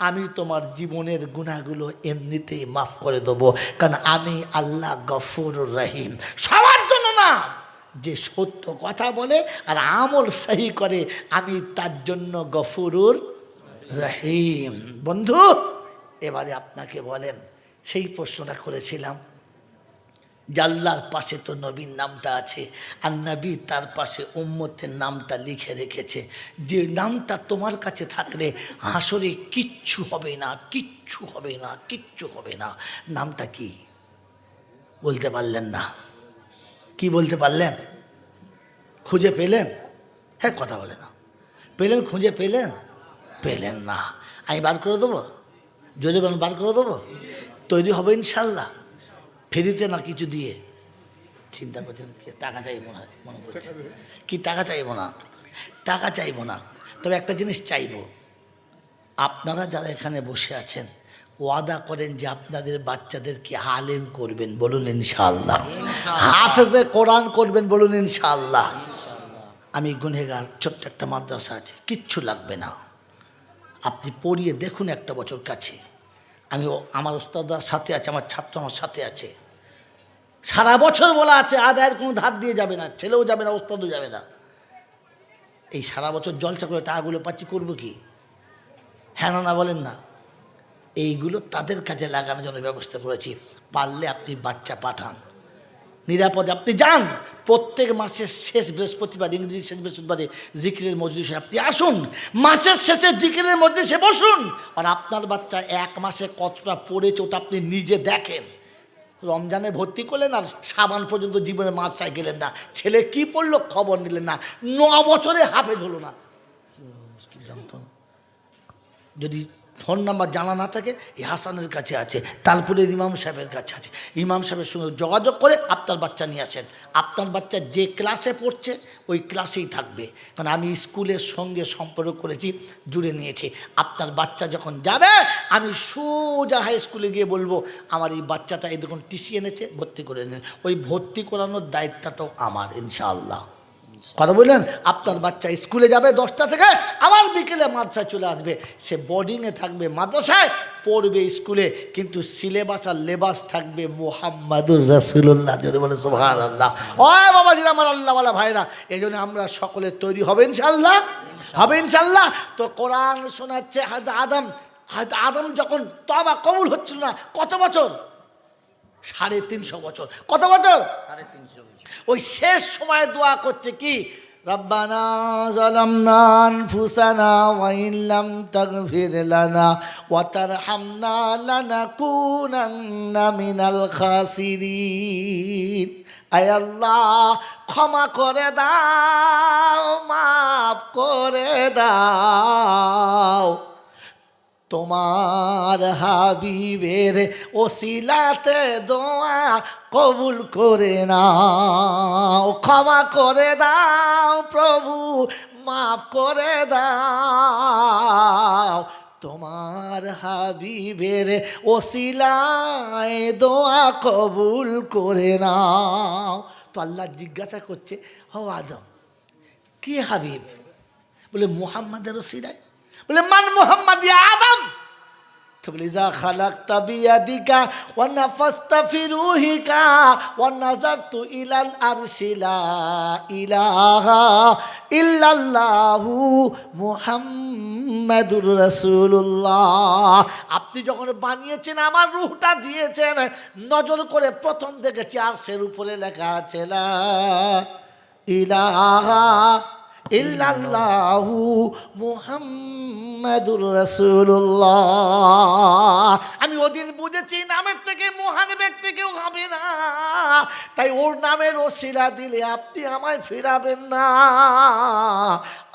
আমি তোমার জীবনের গুনাহগুলো এমনিতেই মাফ করে দেবো, কারণ আমি আল্লাহ গফুরুর রহিম। সবার জন্য না, যে সত্য কথা বলে আর আমল সহি করে আমি তার জন্য গফুরুর রহিম। বন্ধু এবারে আপনাকে বলেন, সেই প্রশ্নটা করেছিলাম, জাল্লার পাশে তো নবীর নামটা আছে, আর নবী তার পাশে উম্মতের নামটা লিখে রেখেছে। যে নামটা তোমার কাছে থাকলে হাসরে কিচ্ছু হবে না, কিচ্ছু হবে না, কিচ্ছু হবে না। নামটা কি বলতে পারলেন না? কি বলতে পারলেন? খুঁজে পেলেন? হ্যাঁ কথা বলে না, পেলেন? খুঁজে পেলেন? পেলেন না, আমি বার করে দেবো, যদি বলেন বার করে দেবো। তৈরি হবে ইনশাল্লাহ, ফেরিতে না কিছু দিয়ে। চিন্তা করছেন টাকা চাইবো না, মনে করছে কি টাকা চাইবো না, টাকা চাইবো না, তবে একটা জিনিস চাইবো, আপনারা যারা এখানে বসে আছেন ওয়াদা করেন যে আপনাদের বাচ্চাদেরকে আলেম করবেন, বলুন ইনশাআল্লাহ। হাফেজে কোরআন করবেন, বলুন ইনশাআল্লাহ। আমি গুনহেগার, ছোট্ট একটা মাদ্রাসা আছে, কিচ্ছু লাগবে না, আপনি পড়িয়ে দেখুন একটা বছর কাছে। আমি আমার ওস্তাদরা সাথে আছে, আমার ছাত্র আমার সাথে আছে, সারা বছর বলা আছে আদায়ের কোনো ধার দিয়ে যাবে না, ছেলেও যাবে না, ওস্তাদও যাবে না। এই সারা বছর জলসা করে টাকাগুলো পাচ্ছি, করবো কি? হ্যাঁ না বলেন না? এইগুলো তাদের কাজে লাগানোর জন্য ব্যবস্থা করেছি। পারলে আপনি বাচ্চা পাঠান, নিরাপদে আপনি যান। প্রত্যেক মাসের শেষ বৃহস্পতিবার, ইংরেজি শেষ বৃহস্পতিবারে জিকিরের মজলিসে আপনি আসুন, মাসের শেষে জিকিরের মজলিসে বসুন, আর আপনার বাচ্চা 1 মাসে কতটা পড়েছে ওটা আপনি নিজে দেখেন। রমজানে ভর্তি করলেন আর সাবান পর্যন্ত জীবনে মাদ্রাসায় গেলেন না, ছেলে কি পড়লো খবর নিলেন না, 9 বছরে হাফেজ হলো না। যদি ফোন নাম্বার জানা না থাকে, এই হাসানের কাছে আছে, তারপরে ইমাম সাহেবের কাছে আছে, ইমাম সাহেবের সঙ্গে যোগাযোগ করে আপনার বাচ্চা নিয়ে আসেন। আপনার বাচ্চা যে ক্লাসে পড়ছে ওই ক্লাসেই থাকবে, কারণ আমি স্কুলের সঙ্গে সম্পর্ক করেছি, জুড়ে নিয়েছি। আপনার বাচ্চা যখন যাবে আমি সোজা হাই স্কুলে গিয়ে বলবো, আমার এই বাচ্চাটা এই দেখুন টিসি এনেছে, ভর্তি করে নেন। ওই ভর্তি করানোর দায়িত্বটাও আমার, ইনশাআল্লাহ। কথা বললেন? আপনার বাচ্চা স্কুলে যাবে 10টা থেকে, আবার বিকেলে মাদ্রাসায় চলে আসবে। সে বোর্ডিংয়ে থাকবে, মাদ্রাসায় পড়বে, স্কুলে, কিন্তু সিলেবাস আর লেবাস থাকবে মুহাম্মাদুর রাসূলুল্লাহ। যদি বলে সুবহানাল্লাহ। ও বাবাজি আমার আল্লাহওয়ালা ভাইরা, এই জন্য আমরা সকলে তৈরি হবে ইনশাআল্লাহ, হবে ইনশাআল্লাহ। তো কোরআন শোনাচ্ছে হযরত আদম যখন তওবা কবুল হচ্ছিল না, কত বছর? 350 বছর। কত বছর? 350 বছর। ওই শেষ সময়ে দোয়া করছে কি, রব্বানা যালামনা আনফুসানা ওয়া ইল্লাম তাগফির লানা ওয়া তারহামনা লানাকুনান্না মিনাল খাসিরিন। আয় আল্লাহ ক্ষমা করে দাও, মাফ করে দাও, তোমার হাবিবের ওসিলাতে দোয়া কবুল করে নাও, ক্ষমা করে দাও প্রভু, মাফ করে দাও, তোমার হাবিবের ওসিলায় দোয়া কবুল করে নাও। তো আল্লাহ জিজ্ঞাসা করছে, ও আদম কি হাবিব? বলে মুহাম্মাদের ওসিলায়। বলে মান মুহাম্মাদ ইয়া আদম? তো বলে ইজা খালাকতা বিয়াদিকা ওয়া নাফাসতা ফি রূহিকা ওয়া নাযারতু ইলাল আরশি লা ইলাহা ইল্লাল্লাহু মুহাম্মাদুর রাসূলুল্লাহ। আপনি যখন বানিয়েছেন, আমার রূহটা দিয়েছেন, নজর করে প্রথম দেখেছি আরশের উপরে লেখা আছে লা ইলাহা ইল্লাল্লাহু মুহাম্মাদুর রাসূলুল্লাহ। আমি ওদিন বুঝেছি নামের থেকে মহান ব্যক্তি কেউ হবে না, তাই ওর নামের ওসিলা দিলে আপনি আমায় ফেরাবেন না।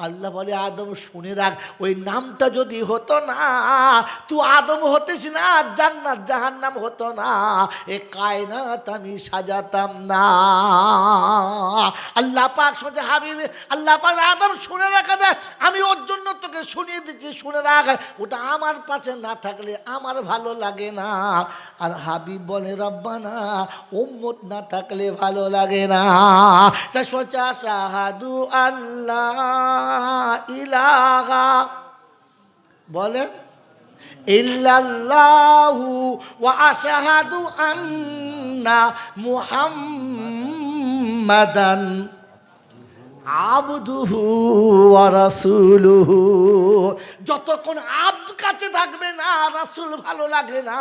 আল্লাহ বলে, আদম শুনে রাখ, ওই নামটা যদি হতো না, তুই আদম হতিস না, জান্নাত জাহান্নাম হতো না, এ কায়নাত আমি সাজাতাম না। আল্লাহ পাক সোজা হাবিব, আল্লাহ পাক আদম শুনে রাখা দেয়, আমি ওর জন্য তোকে শুনিয়ে দিচ্ছি, শুনে রাখ, ওটা আমার পাশে না থাকলে আমার ভালো লাগে না। আর হাবিব বলে, রব্বানা উম্মত না থাকলে ভালো লাগে না। তাই সোচা শাহাদু আল্লাহ ইলাহা বলে ইল্লাল্লাহু ওয়া আশহাদু আন্না মুহাম্মাদান আবদুহু ওয়া রাসূলুহু। যতক্ষণ আব্দ কাছে থাকবে না, রাসূল ভালো লাগে না।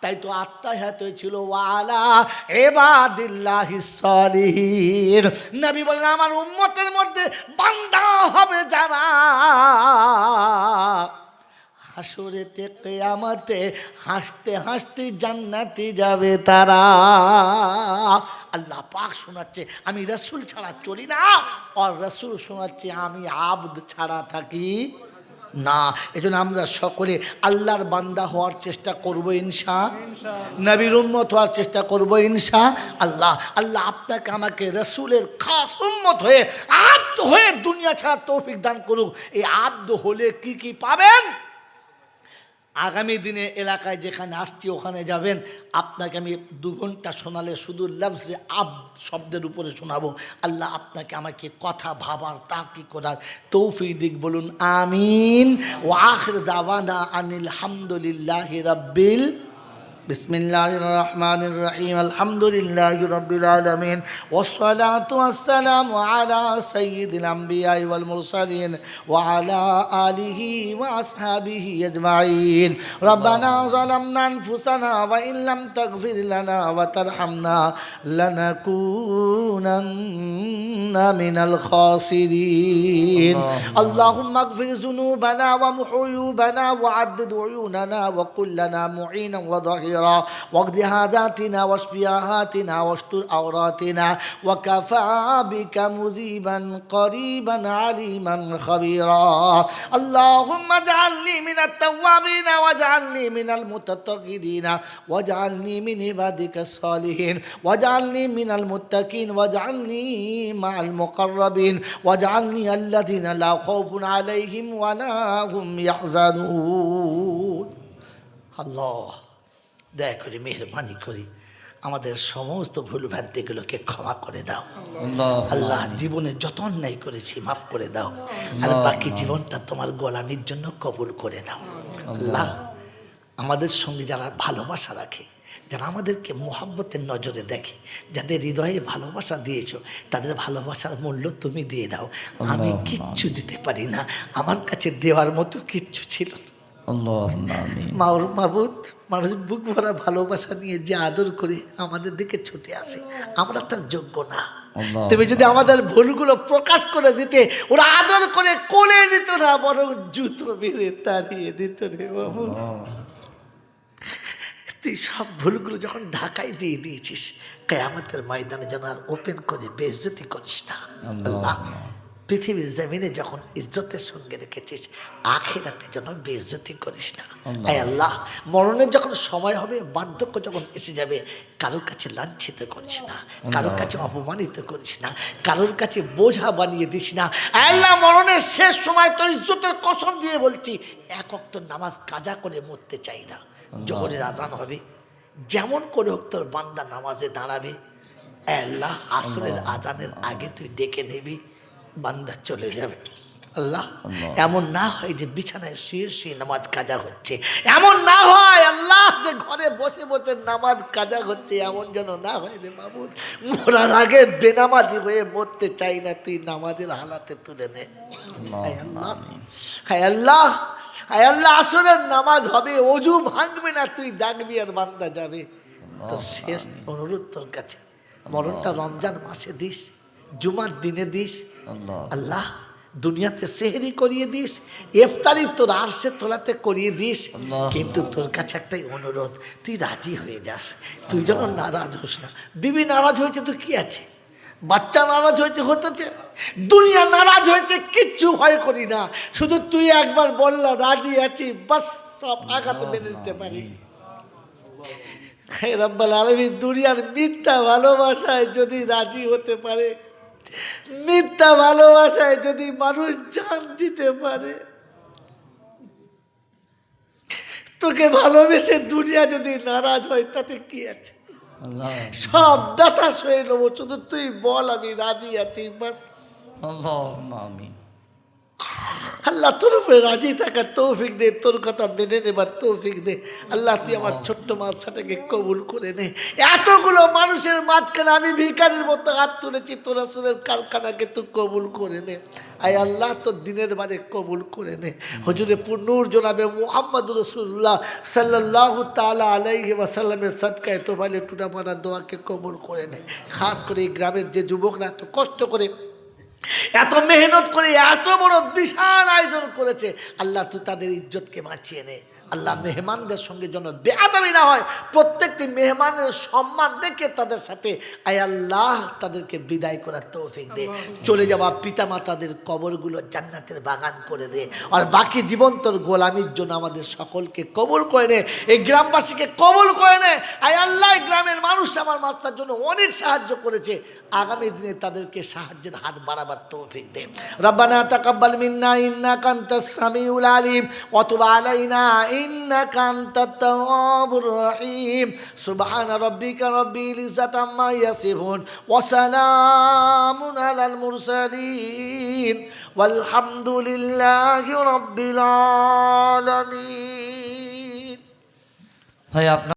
তাই তো আত্মায়াত ছিল ওয়ালা ইবাদিল্লাহিস সালিহিন। নবী বলেন, আমার উম্মতের মধ্যে বান্দা হবে যারা হাসরেতে কিয়ামতে হাসতে হাসতে জান্নাতে যাবে তারা। আল্লাহ পাক শোনাচ্ছে, আমি রাসূল ছাড়া চলি না, আর রাসূল শোনাচ্ছে, আমি আবদ ছাড়া থাকি না। এজন্য আমরা সকলে আল্লাহর বান্দা হওয়ার চেষ্টা করব ইনশাআল্লাহ, নবীর উম্মত হওয়ার চেষ্টা করব ইনশাআল্লাহ। আল্লাহ আপনাকে আমাকে রাসূলের খাস উম্মত হয়ে আব্দ হয়ে দুনিয়া ছাড়া তৌফিক দান করুক। এই আব্দ হলে কি কি পাবেন, আগামী দিনে এলাকায় যেখানে আসছি ওখানে যাবেন, আপনাকে আমি 2 ঘন্টা শোনালে শুধু লফজে আব্দ শব্দের উপরে শোনাবো। আল্লাহ আপনাকে আমাকে কথা ভাবার, তাকি করার তৌফিক দিক, বলুন আমিন। ওয়া আখির দাওয়ানা আনিল হামদুলিল্লাহি রাব্বিল বিসমিল্লাহির রহমানির রহিম আলহামদুলিল্লাহি রাব্বিল আলামিন ওয়াসসালাতু ওয়াসসালামু আলা সাইয়্যিদিল আমবিয়া ওয়াল মুরসালিন ওয়া আলা আলিহি ওয়া আসহাবিহি আজমাইন। রব্বানা যালামনা আনফুসানা ওয়া ইল্লাম তাগফির লানা ওয়া তারহামনা লানাকুনান্না মিনাল খাসিরিন। আল্লাহুম্মা আগফির যুনুবানা ওয়া মুউয়ুবানা ওয়া আদ্দিদ উয়ুনানা ওয়া কুল লানা মুঈনা ওয়া যাহিরা واقض حاجاتنا واشف آهاتنا واستر عوراتنا وكفى بك مذيبا قريبا عليما خبيرا. اللهم اجعلني من التوابين واجعلني من المتطهرين واجعلني من عبادك الصالحين واجعلني من المتقين واجعلني مع المقربين واجعلني الذين لا خوف عليهم ولا هم يحزنون. الله দয়া করে মেহরবানি করি আমাদের সমস্ত ভুল ভ্রান্তিগুলোকে ক্ষমা করে দাও। আল্লাহ জীবনে যত অন্যায় করেছি মাফ করে দাও, আর বাকি জীবনটা তোমার গোলামির জন্য কবুল করে দাও। আল্লাহ আমাদের সঙ্গে যারা ভালোবাসা রাখে, যারা আমাদেরকে মোহাব্বতের নজরে দেখে, যাদের হৃদয়ে ভালোবাসা দিয়েছো, তাদের ভালোবাসার মূল্য তুমি দিয়ে দাও। আমি কিচ্ছু দিতে পারি না, আমার কাছে দেওয়ার মতো কিচ্ছু ছিল না। মাবুদ, মানুষ বুক ভরা ভালোবাসা নিয়ে যে আদর করে আমাদের দিকে ছুটে আসে, আমরা তার যোগ্য না। তুমি যদি আমাদের ভুলগুলো প্রকাশ করে দিতে, ওরা আদর করে কোলে নিত না, বরং জুতো মেরে তাড়িয়ে দিত রে বাবু। তুই সব ভুলগুলো যখন ঢাকায় দিয়ে দিয়েছিস, কিয়ামতের ময়দানে যেন আর ওপেন করে বেইজ্জতি করিস না। আল্লাহ পৃথিবীর জমিনে যখন ইজ্জতের সঙ্গে রেখেছিস, আখিরাতে যেন বেইজ্জতি করিস না। এই আল্লাহ, মরণের যখন সময় হবে, বার্ধক্য যখন এসে যাবে, কারোর কাছে লাঞ্ছিত করিস না, কারোর কাছে অপমানিত করিস না, কারোর কাছে বোঝা বানিয়ে দিস না। আল্লাহ, মরণের শেষ সময় তোর ইজ্জতের কসম দিয়ে বলছি, এক ওয়াক্ত নামাজ কাজা করে মরতে চাই না। জোহরের আজান হবে, যেমন করে হোক তোর বান্দা নামাজে দাঁড়াবে। আল্লাহ, আসরের আজানের আগে তুই ডেকে নিবি, বান্দা চলে যাবে। আল্লাহ, এমন না হয় যে বিছানায় শুয়ে শুয়ে নামাজ কাজা হচ্ছে, এমন না হয় আল্লাহ যে ঘরে বসে বসে নামাজ কাজা হচ্ছে, এমন যেন না হয় রে মাবুদ। মরার আগে বেনামাজি হয়ে মরতে চাই না, তুই নামাজের হালাতে তুলে নে। হায় আল্লাহ, হায় আল্লাহ, হায় আল্লাহ, আসরের নামাজ হবে, অজু ভাঙবে না, তুই ডাকবি আর বান্দা যাবে। তোর শেষ অনুরোধ তোর কাছে, মরণটা রমজান মাসে দিস, জুমার দিনে দিস। আল্লাহ, দুনিয়াতে সেহরি করিয়ে দিস, ইফতারি তোর আরশে তোলাতে করিয়ে দিস। কিন্তু তোর কাছে একটাই অনুরোধ, তুই রাজি হয়ে যাস, তুই যেন নারাজ হোস না। বিবি নারাজ হয়েছে তো কি আছে, বাচ্চা নারাজ হয়েছে হতেছে, দুনিয়া নারাজ হয়েছে, কিচ্ছু ভয় করি না। শুধু তুই একবার বললা রাজি আছি, বাস সব আঘাত মেনে নিতে পারি। হে রব্বুল আলামিন, দুনিয়ার মিথ্যা ভালোবাসায় যদি রাজি হতে পারে, মিথ্যা ভালোবাসায় যদি মানুষ জান দিতে পারে, তোকে ভালোবেসে দুনিয়া যদি নারাজ হয়, তাতে কি আছে? সব ব্যথা সয়ে নেবো, শুধু তুই বল আমি রাজি আছি, বাস। আল্লাহ, তোর উপরে রাজি থাকার তৌফিক দে, তোর কথা মেনে নেবার তৌফিক দে। আল্লাহ, তুই আমার ছোট্ট মাদ্রাসাটাকে কবুল করে নে। এতগুলো মানুষের মাঝখানে আমি ভিখারির মতো হাত তুলেছি, তোর রাসূলের কারখানাকে তুই কবুল করে নে। আয় আল্লাহ, তোর দিনের বারে কবুল করে নে। হুজুরে নূর জনাবে মুহাম্মদ রাসূলুল্লাহ সাল্লাল্লাহু তাআলা আলাইহি ওয়াসাল্লামের সাদকায়ে তোফাইলে টুটাপানা দোয়াকে কবুল করে নে। খাস করে এই গ্রামের যে যুবকরা এত কষ্ট করে, এত মেহনত করে এত বড় বিশাল আয়োজন করেছে, আল্লাহ তুই তাদের ইজ্জতকে বাঁচিয়ে নে। আল্লাহ, মেহমানদের সঙ্গে যেন বেয়াদবি না হয়, প্রত্যেকটি মেহমানের সম্মান রেখে তাদের সাথে আয় আল্লাহ তাদেরকে বিদায় করার তৌফিক দে। চলে যাওয়া পিতামাতাদের কবরগুলো জান্নাতের বাগান করে দে, আর বাকি জীবন তোর গোলামির জন্য আমাদের সকলকে কবুল করে নে, এই গ্রামবাসীকে কবুল করে নে। আয় আল্লাহ, গ্রামের মানুষ আমার মাস্টার জন্য অনেক সাহায্য করেছে, আগামী দিনে তাদেরকে সাহায্যের হাত বাড়াবার তৌফিক দে। রব্বানা তাকাব্বাল মিন্না ইন্নাকা আনতাস সামিউল আলিম ওয়া তুব আলাইনা ইন্নাকা আনতাত তাওয়াবুর রহিম। সুবহানা রাব্বিকা রাব্বিল ইজ্জাতি আম্মা ইয়াসিফুন ওয়া সালামুন আলাল মুরসালিন ওয়াল হামদুলিল্লাহি রাব্বিল আলামিন। ভাই আপনার